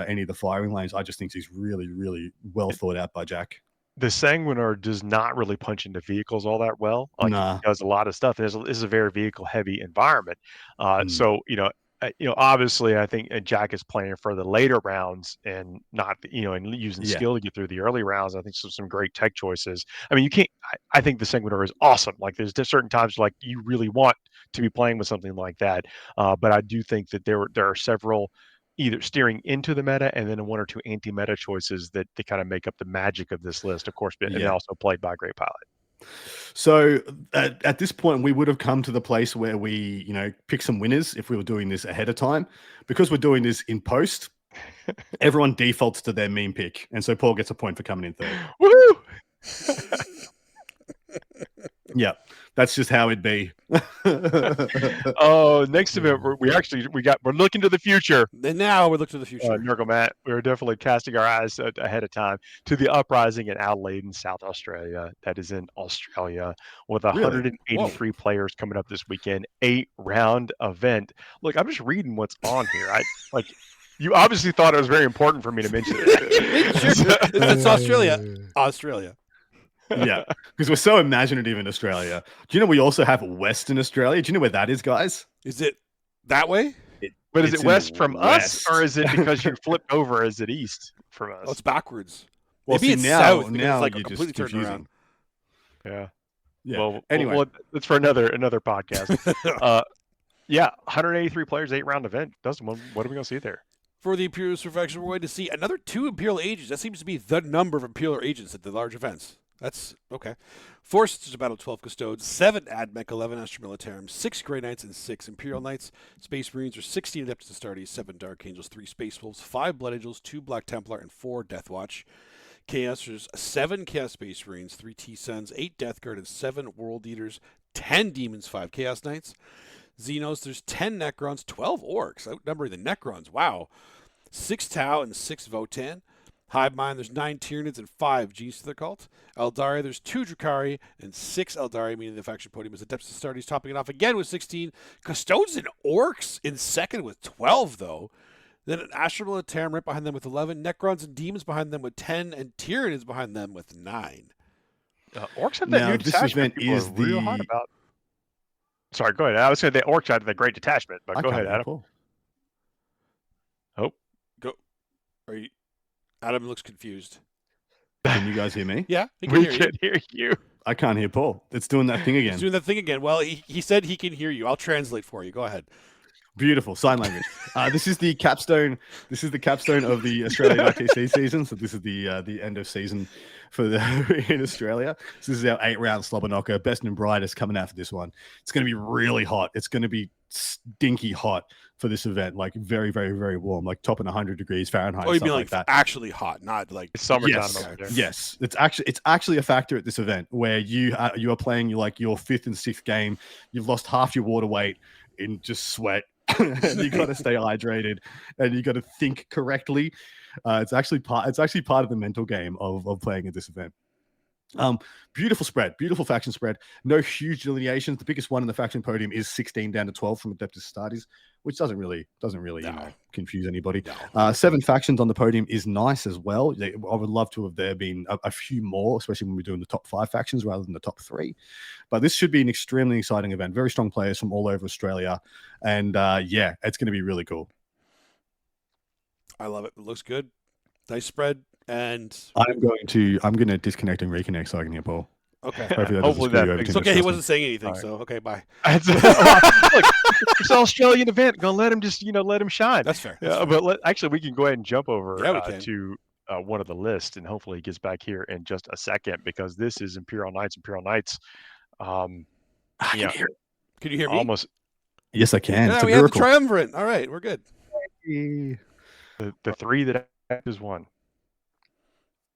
any of the firing lanes. I just think he's really well thought out by Jack. The Sanguinar does not really punch into vehicles all that well. He does a lot of stuff. This is a very vehicle-heavy environment. So, obviously, I think Jack is playing for the later rounds and not, and using skill to get through the early rounds. I think some great tech choices. I mean, you can't. I think the Sanguinar is awesome. Like, there's certain times like you really want to be playing with something like that. But I do think that there are several either steering into the meta and then 1 or 2 anti-meta choices that they kind of make up the magic of this list, of course, and also played by a great pilot. So at this point, we would have come to the place where we, pick some winners if we were doing this ahead of time. Because we're doing this in post, everyone defaults to their meme pick. And so Paul gets a point for coming in third. Woohoo! Yeah, that's just how it'd be. Next event we're looking to the future. And now we're looking to the future. Nurgle Matt, we're definitely casting our eyes ahead of time to the Uprising in Adelaide in South Australia. That is in Australia with 183 players coming up this weekend, 8-round event. Look, I'm just reading what's on here. You obviously thought it was very important for me to mention it. It's Australia. Yeah, because we're so imaginative in Australia. Do you know we also have Western Australia? Do you know where that is, guys? Is it that way? But is it west from us, or is it because you flipped over? Is it east from us? Oh, it's backwards. Well, maybe it's south. Now it's like you're completely just turned around. Yeah. Well, anyway, it's for another podcast. 183 players, 8-round event. Dustin, what are we gonna see there? For the Imperial Surfaction, we're going to see another 2 Imperial Agents. That seems to be the number of Imperial Agents at the large events. That's okay. 4 Sisters of Battle, 12 Custodes, 7 Admech, 11 Astra Militarum, 6 Grey Knights, and 6 Imperial Knights. Space Marines are 16 Adeptus Astartes, 7 Dark Angels, 3 Space Wolves, 5 Blood Angels, 2 Black Templar, and 4 Death Watch. Chaos, there's 7 Chaos Space Marines, 3 T-Suns, 8 Death Guard, and 7 World Eaters, 10 Demons, 5 Chaos Knights. Xenos, there's 10 Necrons, 12 Orcs, outnumbering the Necrons, wow. 6 Tau and 6 Votan. Hive Mind, there's 9 Tyranids and 5 G's to their cult. Eldari, there's 2 Drakari and 6 Eldari, meaning the faction podium is Adeptus Astartes, topping it off again with 16. Custodes and Orcs in second with 12, though. Then an Astral Militarum right behind them with 11. Necrons and Demons behind them with 10. And Tyranid is behind them with 9. Orcs have that Now, new this detachment event people is are real hot the. about. Sorry, go ahead. I was saying the orcs had the great detachment, but I go can't ahead, hear Adam. Paul. Oh, Go. Are you? Adam looks confused. Can you guys hear me? Yeah, he can we hear you. can hear you. I can't hear Paul. It's doing that thing again. He's doing that thing again. Well, he said he can hear you. I'll translate for you. Go ahead. Beautiful sign language. This is the capstone. This is the capstone of the Australian ITC season. So this is the end of season for the in Australia. So this is our 8-round slobber knocker, best and brightest coming out for this one. It's going to be really hot. It's going to be stinky hot for this event, like very, very, very warm, like topping 100 degrees Fahrenheit. Oh, you mean like that? Actually hot, not like It's summertime Yes, over there. yes. It's actually a factor at this event where you are playing your 5th and 6th game. You've lost half your water weight in just sweat. And you got to stay hydrated, and you got to think correctly. It's actually part of the mental game of playing at this event. Beautiful spread, beautiful faction spread. No huge delineations. The biggest one in the faction podium is 16 down to 12 from Adeptus Astartes, which doesn't really confuse anybody. No. 7 factions on the podium is nice as well. I would love to have there been a few more, especially when we're doing the top 5 factions rather than the top 3. But this should be an extremely exciting event. Very strong players from all over Australia, and yeah, it's going to be really cool. I love it. It looks good. Nice spread. And I'm going to disconnect and reconnect so I can hear Paul. okay. Hopefully that makes It's okay. He wasn't saying anything, so okay, bye. Look, it's an Australian event. Gonna let him just let him shine. That's fair. Yeah, but actually, we can go ahead and jump over Yeah, we can. to one of the lists, and hopefully he gets back here in just a second, because this is Imperial Knights. I can hear. Can you hear me? Almost Yes, I can. Yeah, It's a we have the miracle. triumvirate. All right, we're good. the 3 that is 1.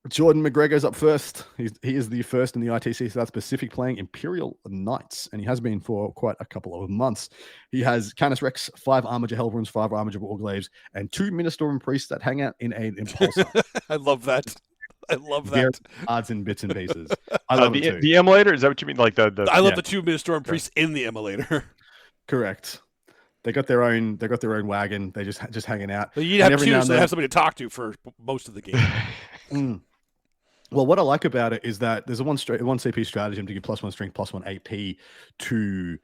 Jordan McGregor's up first. He is the first in the ITC South Pacific playing Imperial Knights, and he has been for quite a couple of months. He has Canis Rex, 5 Armiger Hellbrunns, 5 Armiger Warglaves, and 2 Ministorum Priests that hang out in an Impulsor. I love that. Very odds and bits and pieces. I love it too. The emulator, is that what you mean? Like the I love the 2 Ministorum Priests in the emulator. Correct. They got their own wagon. They just hanging out. Well, you have 2, so they have somebody to talk to for most of the game. Well, what I like about it is that there's a 1 CP stratagem to give +1 strength, +1 AP to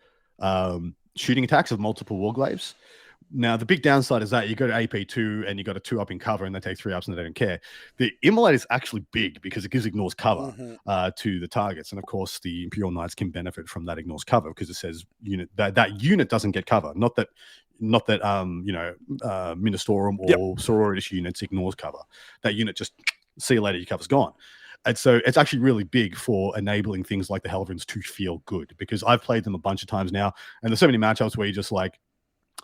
shooting attacks of multiple Warglaves. Now, the big downside is that you go to AP2 and you got a 2 up in cover, and they take 3 ups and they don't care. The Immolate is actually big because it ignores cover to the targets. And of course, the Imperial Knights can benefit from that ignores cover because it says that unit doesn't get cover. Not that Ministorum or Sororitas units ignores cover. That unit just see you later, your cover's gone. And so it's actually really big for enabling things like the Hellbrunns to feel good, because I've played them a bunch of times now, and there's so many matchups where you just like,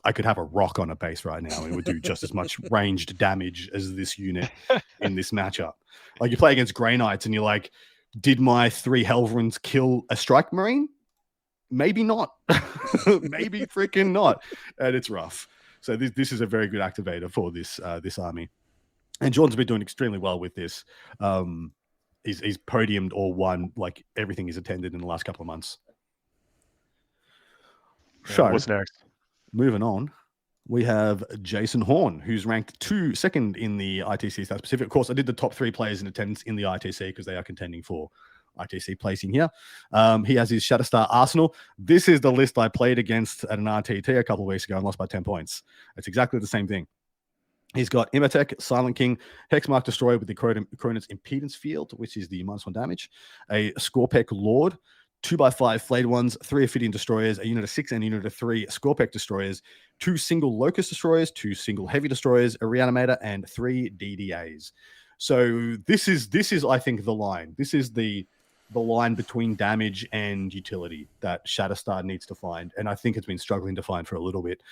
I could have a rock on a base right now and it would do just as much ranged damage as this unit in this matchup. Like, you play against Grey Knights and you're like, did my 3 Hellbrunns kill a Strike Marine? Maybe not. Maybe freaking not. And it's rough. So this is a very good activator for this army. And Jordan's been doing extremely well with this. He's podiumed or won like everything he's attended in the last couple of months. So what's next? Moving on, we have Jason Horn, who's ranked 2nd in the ITC South Pacific. Of course, I did the top 3 players in attendance in the ITC because they are contending for ITC placing here. He has his Shatterstar Arsenal. This is the list I played against at an RTT a couple of weeks ago and lost by 10 points. It's exactly the same thing. He's got Imatech, Silent King, Hexmark Destroyer with the Cronus Impedance Field, which is the -1 damage, a Scorpek Lord, 2x5 Flayed Ones, 3 Ophidian Destroyers, a unit of 6 and a unit of 3 Scorpek Destroyers, 2 single Locust Destroyers, 2 single Heavy Destroyers, a Reanimator, and 3 DDAs. So this is I think the line. This is the line between damage and utility that Shatterstar needs to find, and I think it's been struggling to find for a little bit.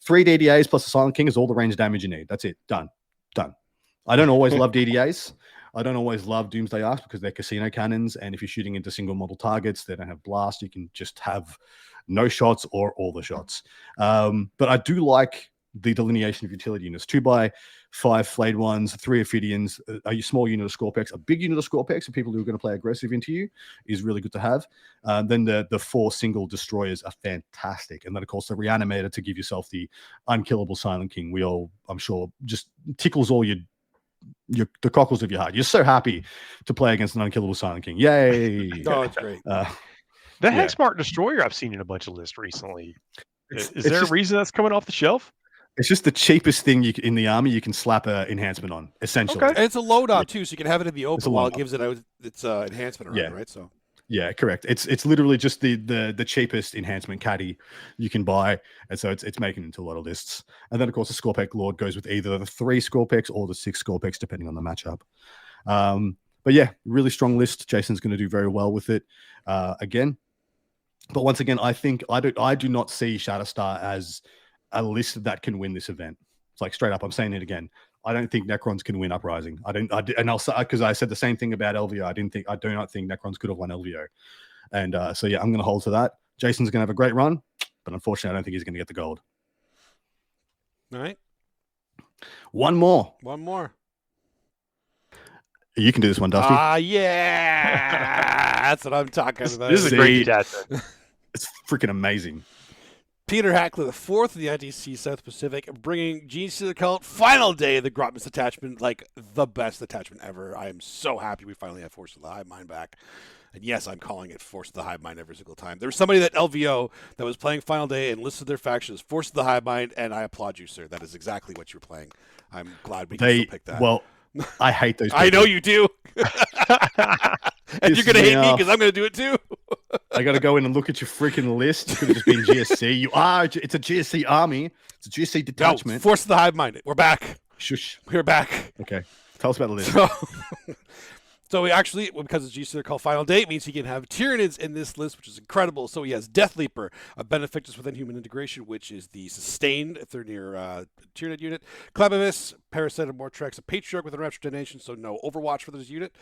3 DDAs plus a Silent King is all the range damage you need. That's it. Done. I don't always love DDAs. I don't always love Doomsday Arcs because they're casino cannons, and if you're shooting into single model targets, they don't have blast. You can just have no shots or all the shots. But I do like the delineation of utility units. 2 by 5 flayed ones, 3 Ophidians, a small unit of Scorpex, a big unit of Scorpex for people who are going to play aggressive into you is really good to have. Then the 4 single destroyers are fantastic. And then, of course, the Reanimator to give yourself the unkillable Silent King. We all, I'm sure, just tickles all the cockles of your heart. You're so happy to play against an unkillable Silent King. Yay! Oh, it's great. The yeah. Hexmark Destroyer I've seen in a bunch of lists recently. Is It's there just- a reason that's coming off the shelf? It's just the cheapest thing in the army you can slap an enhancement on, essentially. Okay. And it's a load up too, so you can have it in the open a while load it up. gives it out its enhancement around, Yeah. right? So Yeah, correct. It's literally just the cheapest enhancement caddy you can buy, and so it's making it into a lot of lists. And then, of course, the Scorpec Lord goes with either the 3 Scorpex or the 6 Scorpex, depending on the matchup. But yeah, really strong list. Jason's going to do very well with it again. But once again, I think I do not see Shatterstar as a list that can win this event. It's like straight up, I'm saying it again. I don't think Necrons can win Uprising. And I'll say, because I said the same thing about LVO. I do not think Necrons could have won LVO. And so yeah, I'm going to hold to that. Jason's going to have a great run, but unfortunately, I don't think he's going to get the gold. all right, One more. You can do this one, Dusty. Yeah, that's what I'm talking about. This is a See. great detachment. It's freaking amazing. Peter Hackler, the 4th of the ITC South Pacific, bringing Genius to the Cult. Final day of the Grotmus detachment, like the best detachment ever. I am so happy we finally have Force of the Hive Mind back. And yes, I'm calling it Force of the Hive Mind every single time. There was somebody at LVO that was playing Final Day and listed their faction as Force of the Hive Mind, and I applaud you, sir. That is exactly what you're playing. I'm glad we can still pick that. Well, I hate those people. I know you do. And you're going to Pisses me hate me off. because I'm going to do it too. I got to go in and look at your freaking list. It could have just been GSC. It's a GSC army. It's a GSC No, detachment. Force of the Hive Mind. We're back. Shush. We're back. Okay. Tell us about the list. So we actually, because it's GC, they're called Final Day, it means he can have Tyranids in this list, which is incredible. So he has Death Leaper, a Benefictus within human integration, which is the sustained if they're near Tyranid unit. Clabavis, Parasite of Mortrex, a Patriarch with a Rapture Detonation, so no Overwatch for this unit.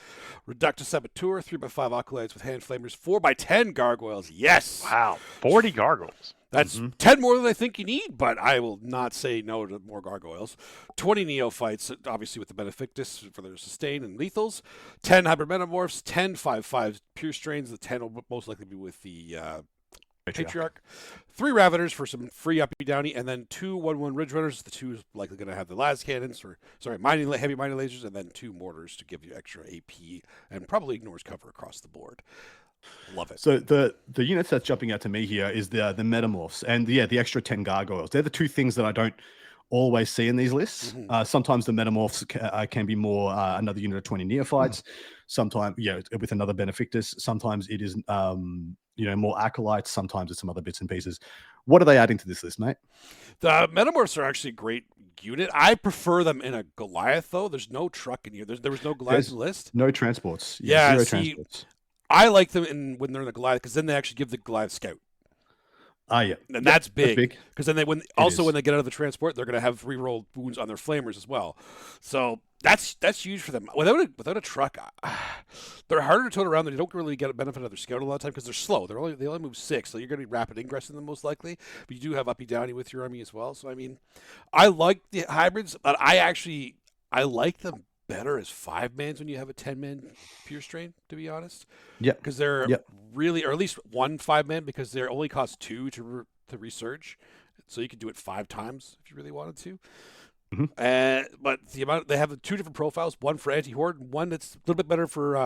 Reductus Saboteur, 3x5 Acolytes with Hand Flamers, 4x10 Gargoyles. Yes! Wow, 40 gargoyles. That's 10 more than I think you need, but I will not say no to more gargoyles. 20 neophytes, obviously with the Benefictus for their sustain and lethals. 10 hybrid metamorphs, 10 5/5 pure strains. The 10 will most likely be with the Patriarch. 3 Raveners for some free uppy downy, and then 2 1/1 Ridge Runners. The 2 is likely going to have the las cannons, heavy mining lasers, and then 2 mortars to give you extra AP, and probably ignores cover across the board. Love it. So the units that's jumping out to me here is the metamorphs and the extra 10 gargoyles. They're the 2 things that I don't always see in these lists. Sometimes the metamorphs can be more another unit of 20 neophytes. Sometimes with another Benefictus. Sometimes it is more acolytes. Sometimes it's some other bits and pieces. What are they adding to this list, mate? The metamorphs are actually a great unit. I prefer them in a Goliath though. There's no truck in here. There was no Goliath in the list. No transports. Yeah, zero see, transports. I like them when they're in the Goliath because then they actually give the Goliath Scout. Yeah. And that's big. Because then when is. they get out of the transport, they're going to have reroll wounds on their flamers as well. So that's huge for them. Without a truck, they're harder to tote around. They don't really get a benefit of their scout a lot of time because they're slow. They only move 6, so you're going to be rapid ingress in them most likely. But you do have uppy downy with your army as well. So I mean, I like the hybrids, but I like them better as 5-mans when you have a 10-man pure strain, to be honest. Yeah. Because they're really, or at least 1 5-man, because they only cost 2 to research. So you can do it 5 times if you really wanted to. But the amount they have 2 different profiles, one for anti-horde, and one that's a little bit better for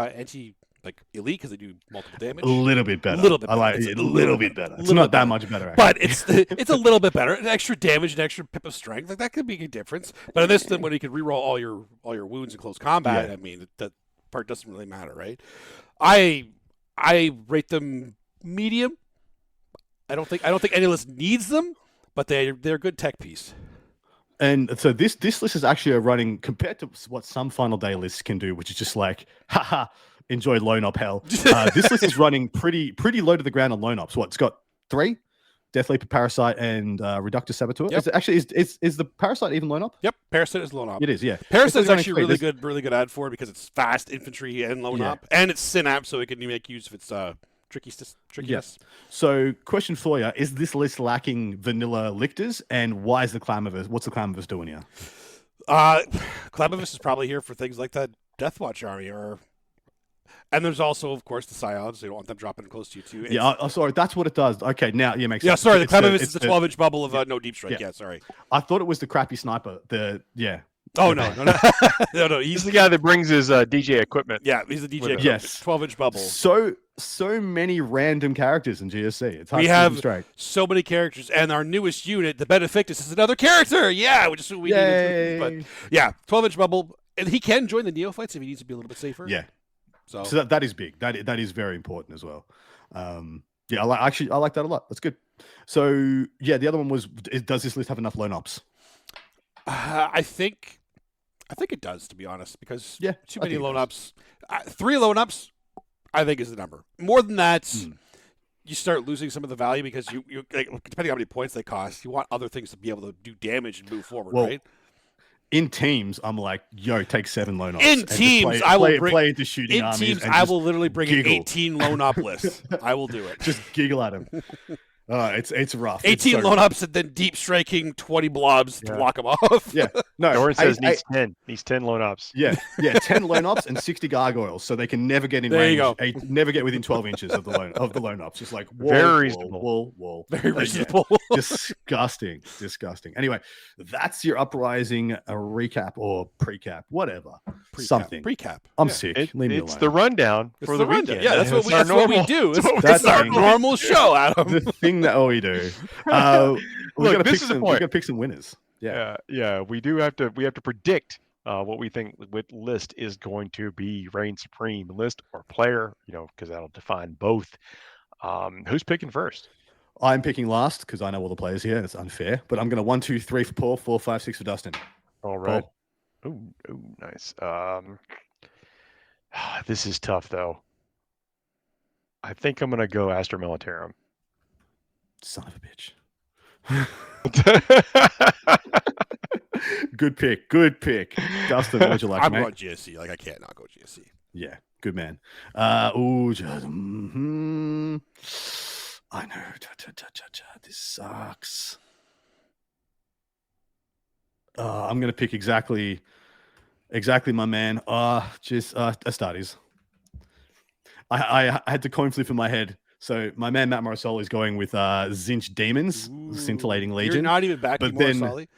elite because they do multiple damage. A little bit better. I like it a little bit better. It's not that much better, but it's a little bit better. Extra damage and extra pip of strength, like that could be a difference. But in this, then when you can reroll all your wounds in close combat, I mean that part doesn't really matter, right? I rate them medium. I don't think any list needs them, but they're a good tech piece. And so this list is actually running compared to what some final day lists can do, which is just like, haha, enjoy lone op hell. This list is running pretty low to the ground on lone ops. It's got 3, Death Leaper, Parasite, and Reductus Saboteur. Yep. Is the Parasite even lone op? Yep, Parasite is lone op. It is, yeah. Parasite is actually running really good ad for it because it's fast infantry and lone op, and it's synapse, so it can make use of its trickiness. Yes. So, question for you: is this list lacking vanilla lictors, and why is the Clamavus? What's the Clamavus doing here? Clebavis is probably here for things like the Deathwatch army, and there's also, of course, the Scions. You don't want them dropping close to you too. Sorry, that's what it does. Okay, now makes sense. Yeah, sorry, the It's Clebavis is the 12-inch bubble of no deep strike. Yeah, sorry. I thought it was the crappy sniper. Oh no. No. He's the guy that brings his DJ equipment. Yeah, he's the DJ. Yes, 12-inch bubble. So many random characters in GSC. It's hard we to have keep straight. So many characters, and our newest unit, the Benefactus, is another character. Yeah, which is what we need. But yeah, 12-inch bubble, and he can join the neophytes if he needs to be a little bit safer. Yeah. So that is big. That is very important as well. I like that a lot. That's good. So yeah, the other one was, does this list have enough lone ops? I think it does, to be honest, because too many lone ups. 3 lone ups, I think, is the number. More than that, you start losing some of the value because you depending on how many points they cost, you want other things to be able to do damage and move forward, right? In teams, I'm like, take 7 lone ops. In teams, I will play into shooting armies. In teams, I will literally bring an 18 lone op list. I will do it. Just giggle at them. It's rough. 18 lone ups and then deep striking 20 blobs to block them off. Yeah. No, Doran says needs 10. Needs 10 lone ups. Yeah. 10 lone ups and 60 gargoyles, so they can never get in range. Never get within 12 inches of the lone ups. Just like very reasonable. Wall. Very reasonable. Disgusting. Anyway, that's your Uprising recap or pre-cap, whatever. Something. Pre-cap. I'm sick. Leave me alone. It's the rundown for the weekend. Yeah, that's what we do. It's our normal show, Adam. The thing that we do. We're gonna pick some winners. Yeah. We have to predict what we think with list is going to be reign supreme, list or player, because that'll define both. Who's picking first? I'm picking last because I know all the players here and it's unfair, but I'm gonna 1, 2, 3 for Paul, 4, 5, 6 for Dustin. All right. Oh, nice. This is tough though. I think I'm gonna go Astra Militarum. Son of a bitch. Good pick. Dustin, what would you like, I'm mate? going GSC. I can't not go GSC. Yeah, good man. I know. This sucks. I'm going to pick exactly my man. Astartes. I had to coin flip in my head. So my man Matt Morrisoli is going with Zinch Demons, Scintillating Legion. You're not even backing Morrisoli?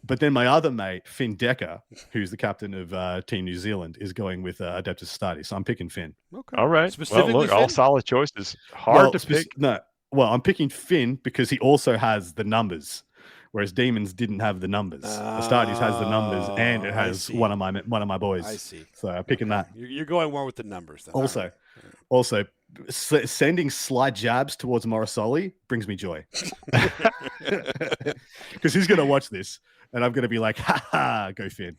But then my other mate, Finn Decker, who's the captain of Team New Zealand, is going with Adeptus Astartes. So I'm picking Finn. Okay. All right. Specifically well, look, Finn? all solid choices. Hard to pick. No. Well, I'm picking Finn because he also has the numbers, whereas Demons didn't have the numbers. Astartes has the numbers, and it has one of my boys. I see. So I'm picking that. You're going more with the numbers. Then. Also, sending slight jabs towards Morrisoli brings me joy because he's going to watch this, and I'm going to be like, "Ha ha, go Finn."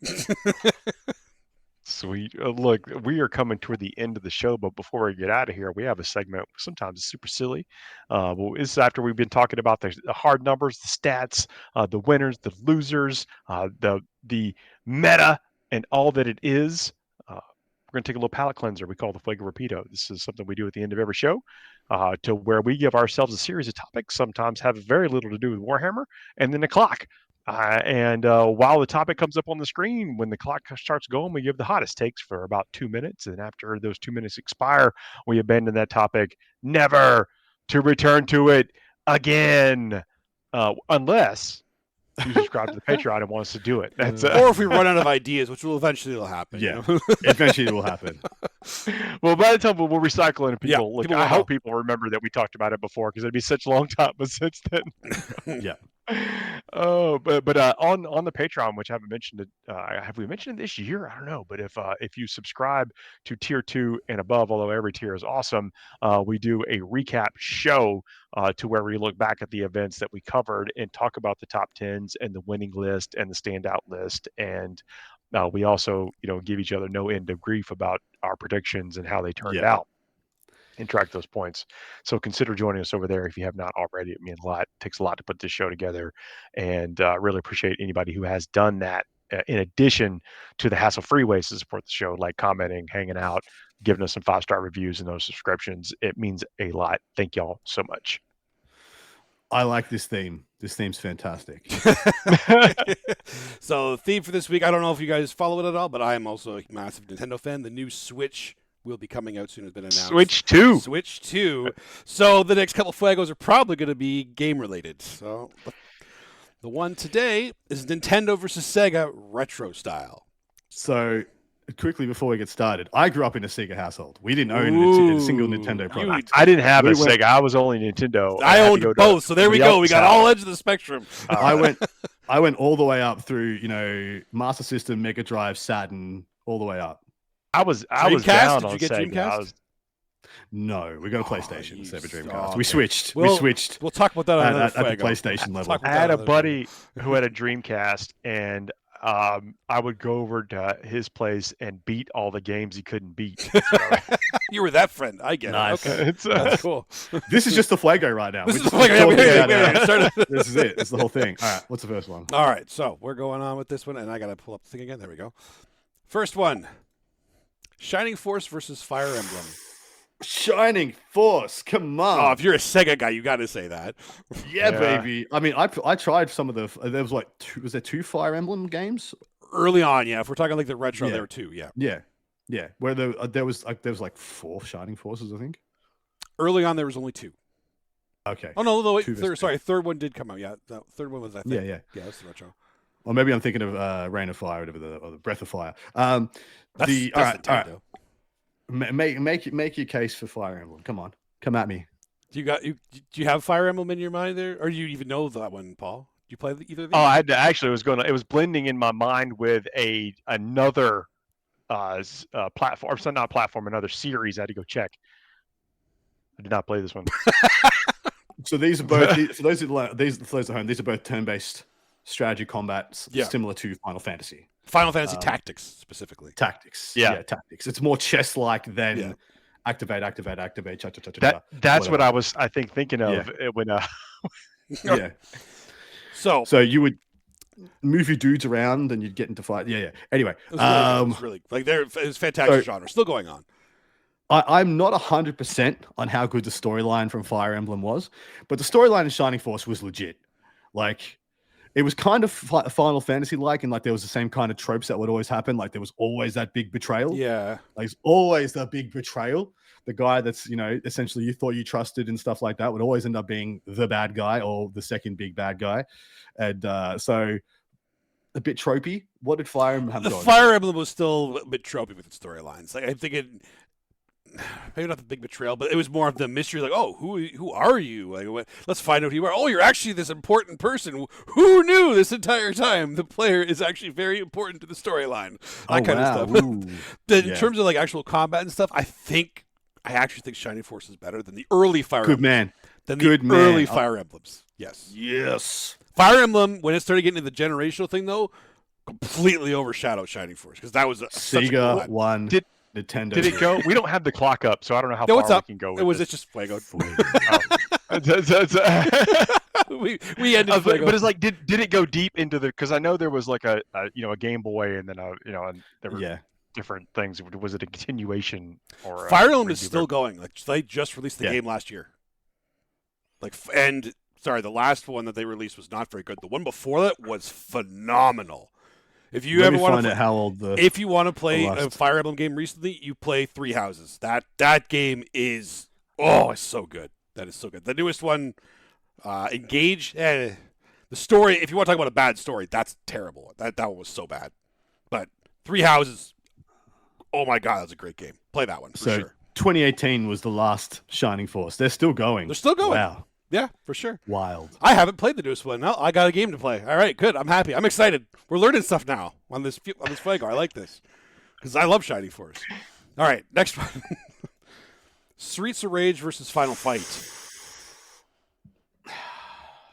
Sweet. Look, we are coming toward the end of the show, but before we get out of here, we have a segment. Sometimes it's super silly. This is after we've been talking about the hard numbers, the stats, the winners, the losers, the meta, and all that it is. We're going to take a little palate cleanser we call the Fuego Rapido. This is something we do at the end of every show to where we give ourselves a series of topics, sometimes have very little to do with Warhammer, and then a clock. And while the topic comes up on the screen, when the clock starts going, we give the hottest takes for about 2 minutes. And after those 2 minutes expire, we abandon that topic, never to return to it again, unless you subscribe to the Patreon and want us to do it. That's or if we run out of ideas, which will eventually happen. Yeah, eventually it will happen. Well, by the time we'll recycle it, and people look. People I hope people remember that we talked about it before because it'd be such a long time. But since then, yeah. Oh, but on the Patreon, which I haven't mentioned it, have we mentioned it this year? I don't know. But if you subscribe to tier 2 and above, although every tier is awesome, we do a recap show to where we look back at the events that we covered and talk about the top 10s and the winning list and the standout list. And we also, give each other no end of grief about our predictions and how they turned out and track those points. So consider joining us over there if you have not already. It means a lot. It takes a lot to put this show together, and really appreciate anybody who has done that in addition to the hassle-free ways to support the show, like commenting, hanging out, giving us some 5-star reviews and those subscriptions. It means a lot. Thank y'all so much. I like this theme. This theme's fantastic. So the theme for this week, I don't know if you guys follow it at all, but I am also a massive Nintendo fan. The new Switch will be coming out soon. Has been announced. Switch 2. Switch 2. So the next couple Fuegos are probably going to be game related. So the one today is Nintendo versus Sega retro style. So quickly before we get started, I grew up in a Sega household. We didn't own a single Nintendo product. I didn't have a We went- Sega. I was only Nintendo. I had to owned go to both, so there we go. We got Yelp all edges of the spectrum. I went all the way up through, Master System, Mega Drive, Saturn, all the way up. I was Dreamcast? down Did on you get Sega. Dreamcast? No, we got a PlayStation you instead of Dreamcast. suck. We switched. We'll- we switched We'll talk about that on another at the Fuego. PlayStation We'll level. talk about I had that a on another buddy who had a Dreamcast, and I would go over to his place and beat all the games he couldn't beat. Fuego. You were that friend. I get Nice. it. Okay. It's, That's cool. This is just the Fuego right now. This We're is just the Fuego. Yeah, talking we about, already started. this is it. It's the whole thing. All right, what's the first one? All right, so we're going on with this one, and I got to pull up the thing again. There we go. First one, Shining Force versus Fire Emblem. Shining Force. Come on. Oh, if you're a Sega guy, you got to say that. Yeah, Yeah. baby. I mean, I tried some of the. There was was there 2 Fire Emblem games? Early on, yeah. If we're talking like the retro, Yeah. there were 2, yeah. Yeah. Where there was 4 Shining Forces, I think. Early on, there was only 2. Okay. Oh no, wait, 2 versus third one did come out. Yeah, the third one was I think. Yeah. Yeah, that's the retro. Or maybe I'm thinking of Rain of Fire, or the Breath of Fire. That's all right. Nintendo. Make your case for Fire Emblem. Come on, come at me. Do you have Fire Emblem in your mind there, or do you even know that one, Paul? Do you play either of these? Oh, I had to, actually it was blending in my mind with another platform. So not platform, another series. I had to go check. I did not play this one. So these are both for those at home. These are both turn-based strategy combats, Yeah. similar to Final Fantasy Final Fantasy Tactics specifically. tactics. Yeah. Tactics. It's more chess-like than Yeah. activate. Cha-cha-cha-cha-cha. That's what Whatever. I think thinking of when Yeah. So So you would move your dudes around and you'd get into fight. Yeah. Anyway, it was really like it was fantastic genre. Still going on. I'm not 100% on how good the storyline from Fire Emblem was, but the storyline in Shining Force was legit. Like, it was kind of Final Fantasy-like, and like there was the same kind of tropes that would always happen. Like there was always that big betrayal. Yeah. Like it's always the big betrayal. The guy that's, essentially you thought you trusted and stuff like that would always end up being the bad guy or the second big bad guy. And so a bit tropey. What did Fire Emblem have The going? Fire Emblem was still a bit tropey with its storylines. Like I'm thinking, maybe not the big betrayal, but it was more of the mystery. Like, oh, who are you? Like, let's find out who you are. Oh, you're actually this important person. Who knew this entire time? The player is actually very important to the storyline. That kind of stuff. In terms of like actual combat and stuff, I actually think Shining Force is better than the early Fire Good Emblem. man. Than Good the man. early Fire Emblems. Yes. Yes. Fire Emblem, when it started getting into the generational thing, though, completely overshadowed Shining Force because that was such a cool Sega line. won. Did- Nintendo. did it go. We don't have the clock up, so I don't know how No, far it's up. we can go with It was this. it's just Fuego. we ended Fuego. But it's like, did it go deep into the? Because I know there was like a Game Boy, and then and there were different things. Was it a continuation or Fire Emblem is redo? still going. Like they just released the game last year. The last one that they released was not very good. The one before that was phenomenal. If you ever want to find out how old the if you want to play last- a Fire Emblem game recently, you play Three Houses. That game is it's so good. That is so good. The newest one, Engage. The story. If you want to talk about a bad story, that's terrible. That one was so bad. But Three Houses. Oh my God, that's a great game. Play that one for sure. 2018 was the last Shining Force. They're still going. They're still going. Wow. Yeah, for sure. Wild. I haven't played the newest one. No, I got a game to play. All right, good. I'm happy. I'm excited. We're learning stuff now on this Fuego. I like this because I love Shining Force. All right, next one. Streets of Rage versus Final Fight.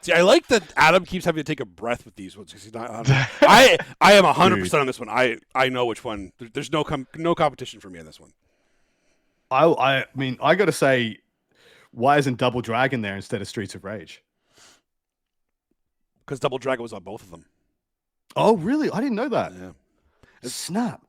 See, I like that Adam keeps having to take a breath with these ones because he's not. I am 100% on this one. I know which one. There's no competition for me on this one. I mean, I got to say, why isn't Double Dragon there instead of Streets of Rage? Because Double Dragon was on both of them. Oh, really? I didn't know that. Yeah. Snap.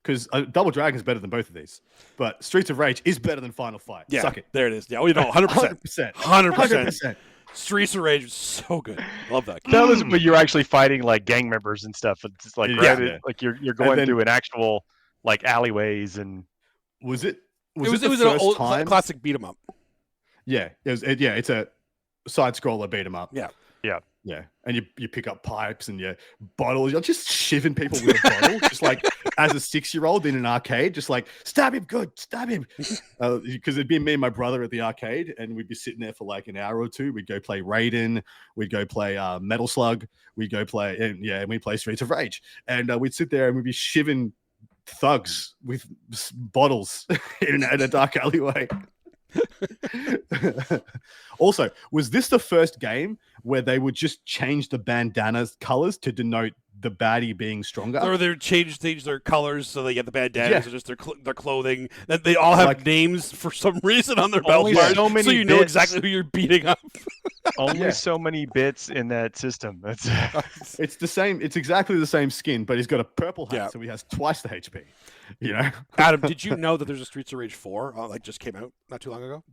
Because Double Dragon is better than both of these, but Streets of Rage is better than Final Fight. Yeah, Suck it. there it is. Yeah, we know 100%. 100%. 100%. Streets of Rage was so good. Love that. That was, but you're actually fighting like gang members and stuff. It's like Yeah. right, Yeah. like you're going then- through an actual like alleyways and. Was it? It was the an first old time? classic beat 'em up. Yeah, it's a side scroller beat 'em up. Yeah. Yeah, and you pick up pipes and you bottles. You're just shivving people with a bottle, just like as a 6-year-old in an arcade, just like stab him, good, stab him. Because it'd be me and my brother at the arcade, and we'd be sitting there for like an hour or two. We'd go play Raiden, we'd go play Metal Slug, we'd go play, and we'd play Streets of Rage, and we'd sit there and we'd be shivving thugs with bottles in a dark alleyway. Also, was this the first game where they would just change the bandana's colors to denote the baddie being stronger? Or they change their colors so they get the bandanas Yeah. or just their clothing. That they all have Like- names for some reason on their belt Only bars, so many you know bits. exactly who you're beating up. Only Yeah. so many bits in that system. That's It's the same. It's exactly the same skin, but he's got a purple hat, Yeah. so he has twice the HP. You know, Adam, did you know that there's a Streets of Rage 4 like just came out not too long ago?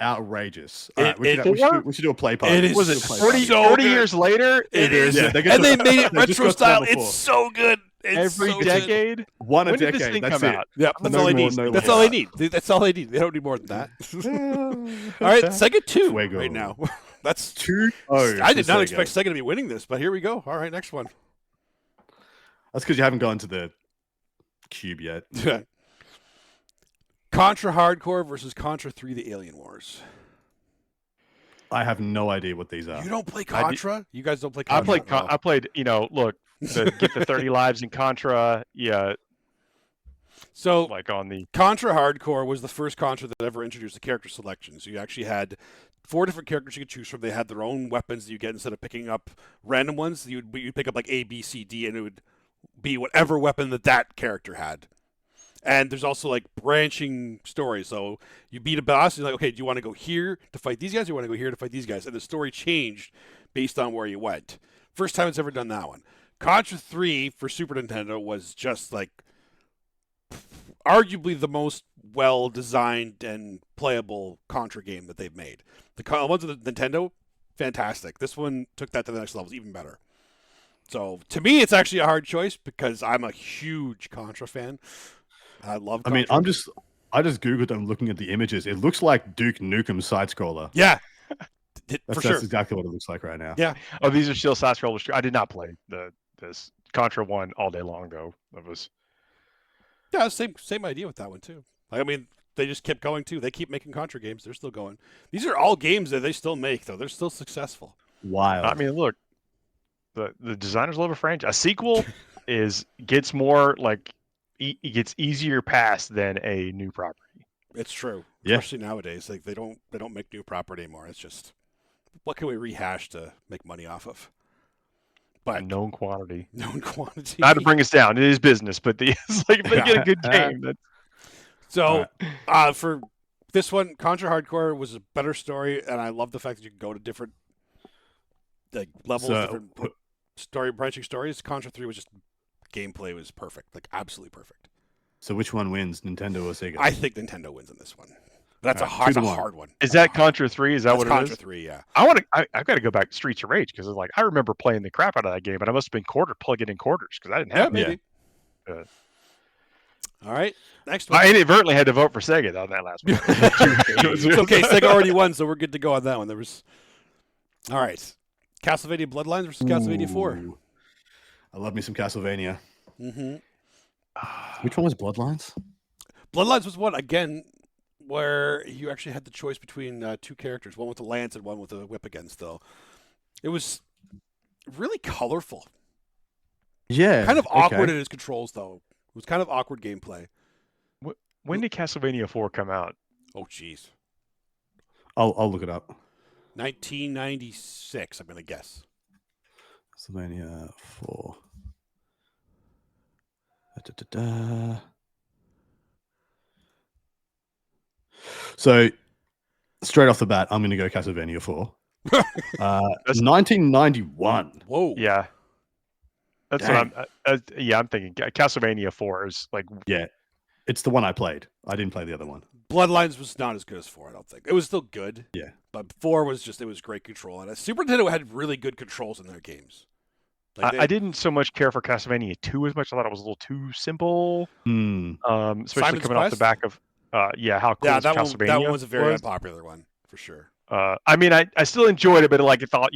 outrageous. It- All right, we should do a play party. It is was it so 40, so 40 good. years later? It is. Yeah, they get And to- they made it they just retro got to style. level 4. It's so good. It's Every so good. decade. One a When did decade. this thing That's come it. out? Yeah, that's No all they more, need. no That's less. all they need. That's all they need. They don't need more than that. All right, Sega 2 Fuego. right now. That's 2-0 I did for not Sega. expect Sega to be winning this, but here we go. All right, next one. That's because you haven't gone to the cube yet. Contra Hardcore versus Contra 3: The Alien Wars. I have no idea what these are. You don't play I did- Contra? You guys don't play I Contra? played. I played. Look, get the 30 lives in Contra. Yeah, So like on the. Contra Hardcore was the first Contra that ever introduced the character selection. So you actually had 4 different characters you could choose from. They had their own weapons that you get instead of picking up random ones. You'd pick up like A, B, C, D, and it would be whatever weapon that character had. And there's also like branching stories. So you beat a boss, and you're like, okay, do you want to go here to fight these guys, or do you want to go here to fight these guys? And the story changed based on where you went. First time it's ever done that one. Contra 3 for Super Nintendo was just like arguably the most well-designed and playable Contra game that they've made. The ones with the Nintendo, fantastic. This one took that to the next level, it's even better. So to me, it's actually a hard choice because I'm a huge Contra fan. I love Contra. I just googled. I'm looking at the images. It looks like Duke Nukem's side scroller. Yeah, That's, for sure. That's exactly what it looks like right now. Yeah. Oh, these are still side scrollers. I did not play this Contra one all day long ago. That was. Yeah, same idea with that one too. Like, I mean, they just kept going too. They keep making Contra games. They're still going. These are all games that they still make though. They're still successful. Wild. I mean, look, the designers love a franchise. A sequel gets more like it gets easier past than a new property. It's true. Yeah. Especially nowadays, like they don't make new property anymore. It's just what can we rehash to make money off of? A But known quantity. known quantity. Not to bring us down. It is business, but it's like if they get a good game. That's, So, for this one, Contra Hardcore was a better story, and I love the fact that you can go to different like levels, So, different branching stories. Contra 3 was just gameplay was perfect, like absolutely perfect. So which one wins, Nintendo or Sega? I think Nintendo wins in this one. That's All a right, hard, 2-1. hard one. is that Contra 3? Is that That's what Contra it is? 3? Yeah. I've got to go back to Streets of Rage because like I remember playing the crap out of that game, but I must have been plugging in quarters because I didn't Yeah, have it. maybe. Yeah. All right, next one. I inadvertently had to vote for Sega on that last one. It's okay. Sega already won, so we're good to go on that one. There was. All right, Castlevania Bloodlines versus Castlevania 4. Ooh. I love me some Castlevania. Mm-hmm. Which one was Bloodlines? Bloodlines was one again where you actually had the choice between 2 characters, one with a lance and one with a whip again. Still, it was really colorful. Yeah. Kind of awkward okay. in its controls, though. It was kind of awkward gameplay. When did Castlevania 4 come out? Oh, jeez. I'll look it up. 1996, I'm going to guess. Castlevania 4. Da-da-da-da. So, straight off the bat, I'm going to go Castlevania 4. 1991. Whoa. Yeah, that's Dang. what I'm thinking. Castlevania 4 is like Yeah. It's the one I played. I didn't play the other one. Bloodlines was not as good as 4, I don't think. It was still good. Yeah. But 4 was just, it was great control. And Super Nintendo had really good controls in their games. Like I didn't so much care for Castlevania 2 as much. I thought it was a little too simple. Especially Simon's coming off the Quest? back of, how cool Yeah, is that Castlevania one was a very unpopular one, for sure. I mean, I still enjoyed it, but like, I thought,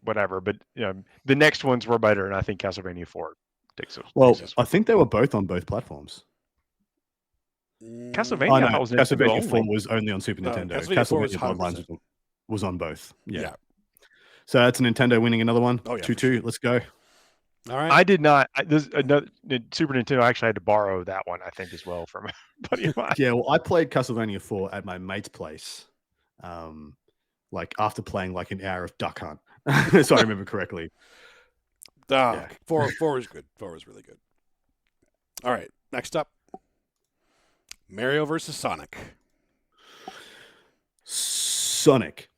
whatever. But the next ones were better, and I think Castlevania 4 takes those. Well, I think they were both on both platforms. Castlevania, Oh, no, I thought was Castlevania Nintendo 4 only. was only on Super Nintendo. Castlevania 4 was Bloodlines 100%. was on both. Yeah. Yeah. So that's Nintendo winning another one. Oh, yeah, 2-2. for sure. Let's go. All right. I did not. This another Super Nintendo. I actually had to borrow that one, I think, as well from a buddy of mine. Yeah, well, I played Castlevania 4 at my mate's place. Like after playing like an hour of Duck Hunt. So I remember correctly. Yeah. 4 was good. 4 was really good. All right. Next up, Mario versus Sonic. Sonic.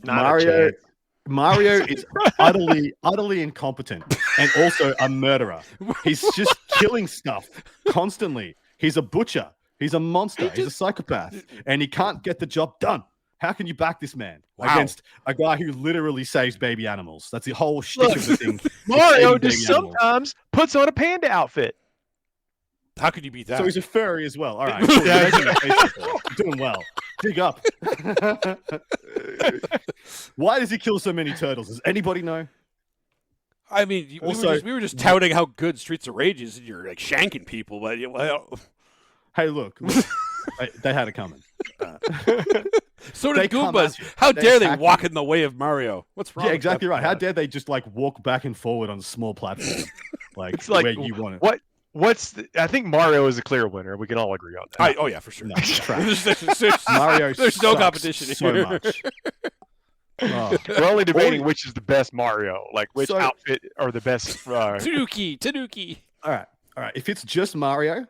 Not a chance. Mario is utterly incompetent and also a murderer. He's just killing stuff constantly. He's a butcher. He's a monster. He's a psychopath. And he can't get the job done. How can you back this man against a guy who literally saves baby animals? That's the whole shtick of the thing. Mario just sometimes puts on a panda outfit. How could you beat that? So he's a furry as well. All right. Cool. You're doing well. Dig up. Why does he kill so many turtles? Does anybody know? I mean, we were just touting how good Streets of Rage is, and you're like shanking people, but Hey, look, they had it coming. So did Goombas. How dare they walk in the way of Mario? What's wrong? Yeah, exactly right. How dare they just like walk back and forward on a small platform, like, It's like, where you want it? I think Mario is a clear winner. We can all agree on that. Oh yeah, for sure. No, trash. There's Mario. there's no sucks competition so here. much. Oh. We're only debating which is the best Mario, like which So- outfit or the best. Tanuki. All right. If it's just Mario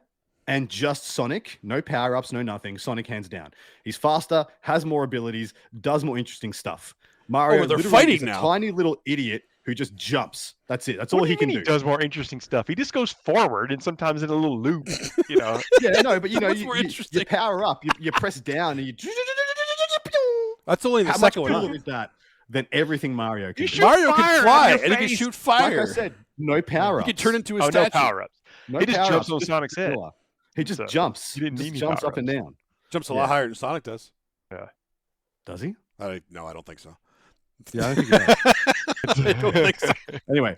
and just Sonic, no power-ups, no nothing, Sonic hands down. He's faster, has more abilities, does more interesting stuff. Mario, they're literally fighting is a now. tiny little idiot who just jumps. That's it. That's What all do he you can mean do. He does more interesting stuff. He just goes forward and sometimes in a little loop. Yeah, no, but What's more you interesting? power up, you press down, and you. That's only the How much second one. cooler is that than everything Mario can You do? shoot Mario fire can in fly your and he can face. shoot Like fire. I said, no power He ups. can turn into a Oh, statue. no power-ups. No He just power-ups, jumps on Sonic's head. killer. He just So, jumps. he didn't need any jumps up and power-ups. down. Jumps a lot higher than Sonic does. Does he? No, I don't think so. Yeah, I don't think he does. I don't think so. Anyway,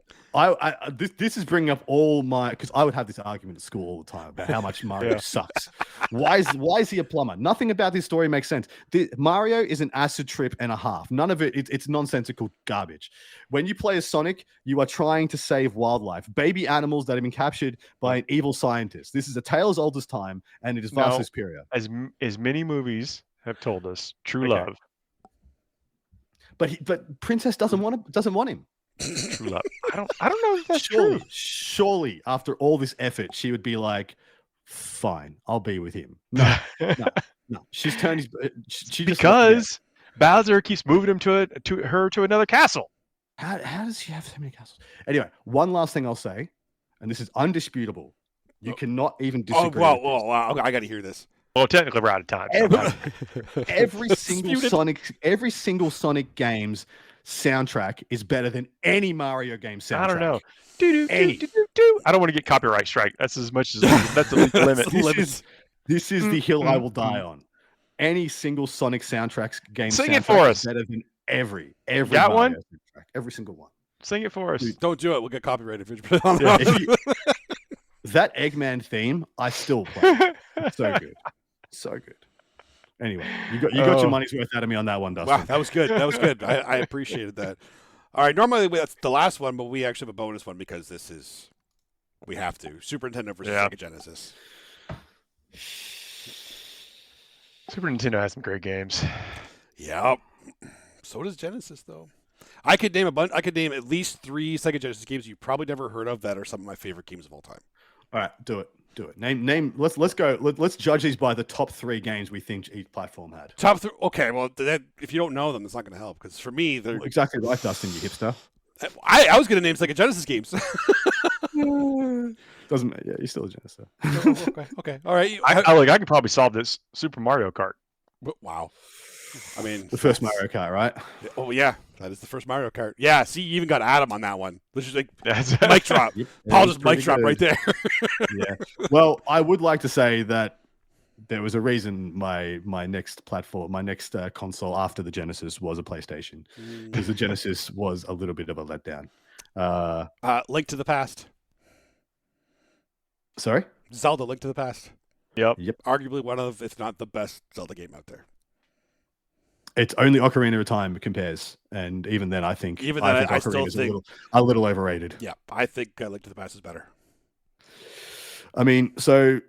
this is bringing up all my, because I would have this argument at school all the time about how much Mario sucks. Why is he a plumber? Nothing about this story makes sense. Mario is an acid trip and a half. None of it's nonsensical garbage. When you play as Sonic, you are trying to save wildlife, baby animals that have been captured by an evil scientist. This is a tale as old as time, and it is vastly superior. As many movies have told us, true Okay. love. But Princess doesn't want him. True love. I don't know if that's surely, true. surely, after all this effort, she would be like, "Fine, I'll be with him." No. She's turned his. She just Because Bowser keeps moving him to another castle. how does she have so many castles? Anyway, one last thing I'll say, and this is undisputable. You cannot even disagree. with this. Wow. Okay, I got to hear this. Well, technically, we're out of time. Every single Sonic game's soundtrack is better than any Mario game soundtrack. I don't know. Do. I don't want to get copyright strike. That's as much as that's the limit. This is the hill I will die on. Any single Sonic soundtracks game Sing soundtrack it for is us. better than every Got Mario one? soundtrack. Every single one. Sing it for us. Don't do it. We'll get copyrighted if you put it on. Yeah. That Eggman theme, I still play. It's so good. So good. Anyway, you got your money's worth out of me on that one, Dustin. Wow, that was good. I appreciated that. All right, normally that's the last one, but we actually have a bonus one because we have to. Super Nintendo versus Sega Genesis. Super Nintendo has some great games. Yep. So does Genesis, though. I could name at least 3 Sega Genesis games you've probably never heard of that are some of my favorite games of all time. All right, do it. Name. Let's go. Let's judge these by the top 3 games we think each platform had. Top 3. Okay, well, if you don't know them, it's not going to help because for me, they're Exactly right, Dustin, you hipster. I was going to name Sega Genesis games. Doesn't matter. Yeah, you're still a Genesis. Okay. All right. I could probably solve this Super Mario Kart. Wow. I mean, The first Mario Kart, right? Oh yeah, that is the first Mario Kart. Yeah. See, you even got Adam on that one. This is like That's mic drop. Yep. Paul was just mic pretty drop good. right there. Yeah. Well, I would like to say that there was a reason my next platform, my next console after the Genesis was a PlayStation, because the Genesis was a little bit of a letdown. Link to the Past. Sorry? Zelda: Link to the Past. Yep. Arguably one of, if not the best Zelda game out there. It's only Ocarina of Time compares, and even then, I think Even then, I still Ocarina is think a little overrated. Yeah, I think Link to the Past is better. I mean, so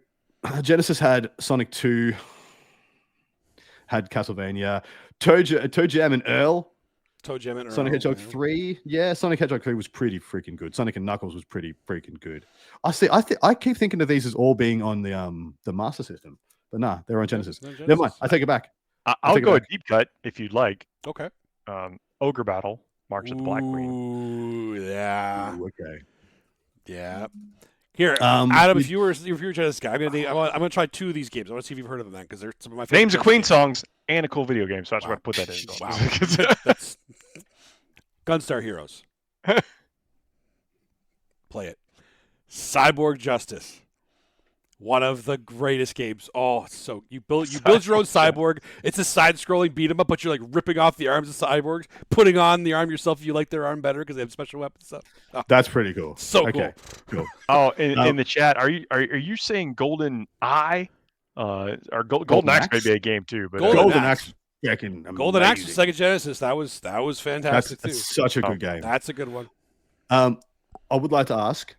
Genesis had Sonic 2, had Castlevania, Toe Jam and Earl, Toe Jam and Earl, Sonic Hedgehog 3. Yeah, Sonic Hedgehog 3 was pretty freaking good. Sonic and Knuckles was pretty freaking good. I keep thinking of these as all being on the Master System, but nah, they're on Genesis. Never mind. I take it back. I'll go a deep cut if you'd like. Okay. Ogre Battle, March of the Black Queen. Ooh, yeah. Ooh, okay. Yeah. Here, Um, Adam, if you were a Genesis guy, I'm gonna try 2 of these games. I want to see if you've heard of them then, because they're some of my favorite. Names of Queen songs and a cool video game. So I just want to put that in. Wow. That's Gunstar Heroes. Play it. Cyborg Justice. One of the greatest games. Oh, so you build your own cyborg. It's a side-scrolling beat 'em up, but you're like ripping off the arms of cyborgs, putting on the arm yourself if you like their arm better because they have special weapons and stuff. Oh, That's pretty cool. so cool. Oh, in the chat, are you saying Golden Eye? Or Golden Axe may be a game too, but Golden Axe. Freaking Golden Axe amazing. was Sega Genesis. That was fantastic too. That's such a good game. That's a good one. I would like to ask,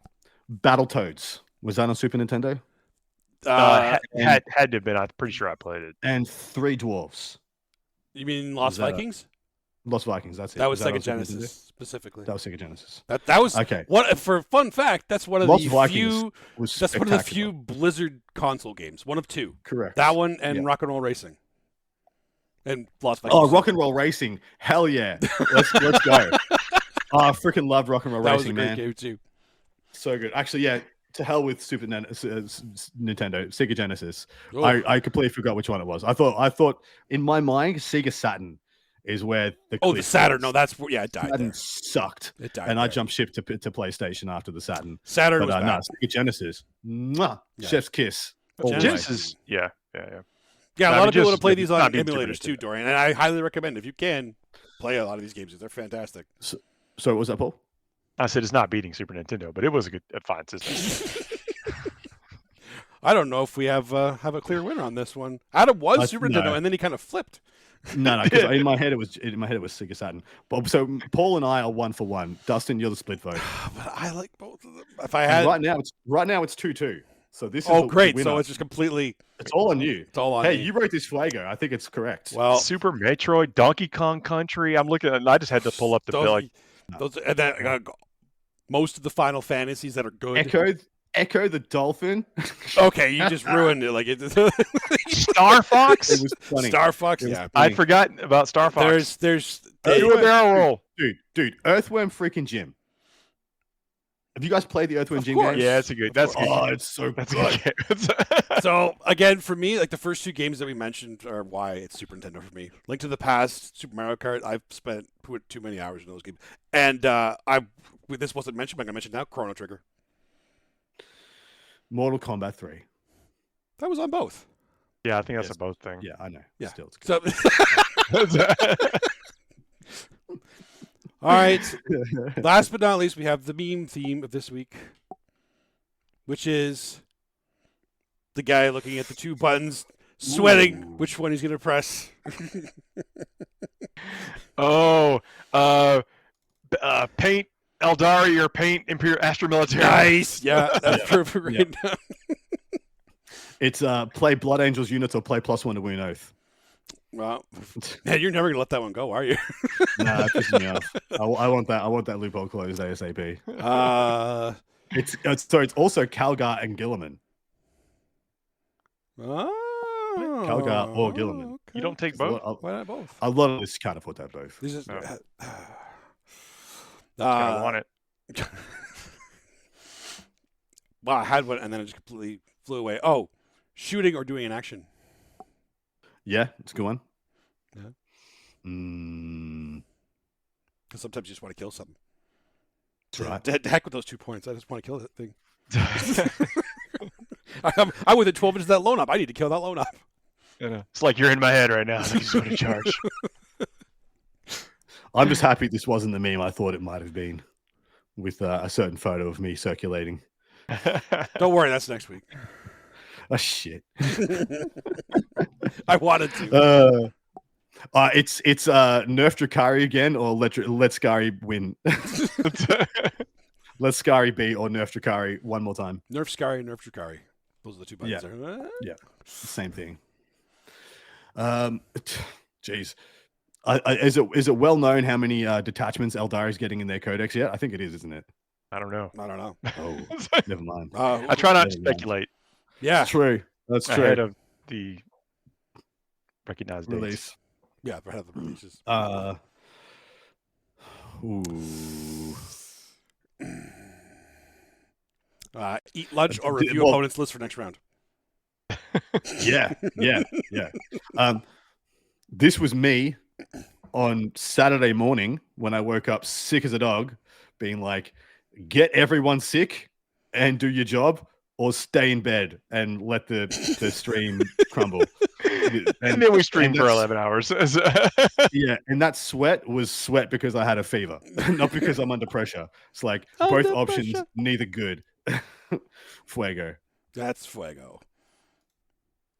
Battletoads, was that on Super Nintendo? had to have been. I'm pretty sure I played it. And Three Dwarfs. You mean Lost Vikings? Lost Vikings, that's it. That was that Sega on Super Genesis Nintendo? specifically. That was Sega Genesis. That was okay. For fun fact, that's one of Lost the Vikings few. Was That's one of the few spectacular. Blizzard console games. One of 2. Correct. That one and Yeah. Rock and Roll Racing. And Lost Vikings. Oh, Rock and Roll Racing. Hell yeah. Let's go. Oh, I freaking love Rock and Roll that Racing, was a great man. game too. So good. Actually, yeah. To hell with Nintendo, Sega Genesis. Oh. I completely forgot which one it was. I thought in my mind, Sega Saturn is where the the Saturn. No, that's it died. Saturn There. sucked. It died. And I there. jumped ship to PlayStation after the Saturn. Saturn But was no, bad. Sega Genesis. Mwah, Yeah. Chef's kiss. all the way. Genesis, yeah. Yeah, a I lot mean, of people just- want to play it's these not on being Super emulators too, Nintendo. Dorian, and I highly recommend if you can play a lot of these games. They're fantastic. So what was that, Paul? I said it's not beating Super Nintendo, but it was a fine system. I don't know if we have a clear winner on this one. Adam was Super no. Nintendo, and then he kind of flipped. No, because in my head it was Sega Saturn. But so Paul and I are 1 for 1. Dustin, you're the split vote. But I like both of them. If I And had right now it's 2-2. So this is oh the great, winner. so it's just completely It's all on you. it's all on Hey, me. you wrote this Fuego. I think it's correct. Well, Super Metroid, Donkey Kong Country. I'm looking at. I just had to pull up the bill. Like, those and then, most of the Final Fantasies that are good. Echo the Dolphin. Okay, you just ruined it. Like it. Star Fox. It was funny. Star Fox. It was Yeah, I'd forgotten about Star Fox. there's Do a barrel roll. Dude, Earthworm freaking Jim. Have you guys played the Earthworm Of Jim course. game? Yeah, that's a good. That's a good. Oh, game. it's so That's a good. good. game. So again, for me, like the first 2 games that we mentioned are why it's Super Nintendo for me. Link to the Past, Super Mario Kart. I've spent too many hours in those games, and this wasn't mentioned, but I'm gonna mention now. Chrono Trigger. Mortal Kombat 3. That was on both. Yeah, I think that's Yes. a both thing. Yeah, I know. Yeah. Still, it's good. So, all right. Last but not least, we have the meme theme of this week, which is the guy looking at the 2 buttons, sweating Ooh. which one he's gonna press. Oh, paint Eldari or paint Imperial Astro Military. Nice. Yeah, that's perfect Yeah. right now. It's play Blood Angels units or play +1 to Wound Oath. Well, man, you're never gonna let that one go, are you? Nah, that pisses me off. I want that. I want that loophole closed ASAP. It's also Calgar and Gilliman. Calgar or Gilliman. You don't take A both. lot, Why not both? a lot of this can't afford that both. This is. No. I want it. Well, I had one, and then it just completely flew away. Oh, shooting or doing an action. Yeah, it's a good one. Yeah. Because sometimes you just want to kill something. That's right. The heck with those 2 points. I just want to kill that thing. I'm within 12 inches of that lone up. I need to kill that lone up. It's like you're in my head right now. I just want to charge. I'm just happy this wasn't the meme I thought it might have been, with a certain photo of me circulating. Don't worry, that's next week. Oh shit! I wanted to. It's Nerf Drakari again, or let Skari win. Let Skari be or Nerf Drakari one more time. Nerf Skari, Nerf Drakari. Those are the 2 buttons Yeah. there. Yeah, same thing. Jeez. Is it well known how many detachments Eldar is getting in their codex yet? I think it is, isn't it? I don't know. I don't know. Oh, never mind. I try not to speculate. Yeah, True. That's true. Ahead of the recognized Release. dates. yeah, ahead of the releases. Ooh. Eat lunch or review opponent's list for next round. Yeah. This was me on Saturday morning when I woke up sick as a dog, being like, get everyone sick and do your job, or stay in bed and let the stream crumble. And then we streamed for 11 hours. Yeah, and that sweat was sweat because I had a fever, not because I'm under pressure. It's like both options, neither good. Fuego. That's Fuego.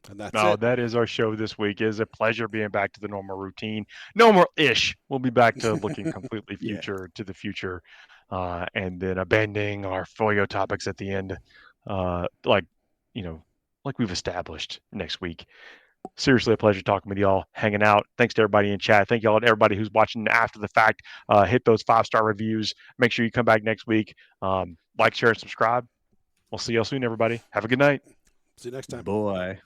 And that's it. That is our show this week. It is a pleasure being back to the normal routine. Normal-ish. We'll be back to looking completely to the future, and then abandoning our Fuego topics at the end, like we've established next week. Seriously, a pleasure talking with y'all, hanging out. Thanks to everybody in chat. Thank y'all to everybody who's watching after the fact. Hit those 5-star reviews. Make sure you come back next week. Like, share, and subscribe. We'll see y'all soon, everybody. Have a good night. See you next time. Boy.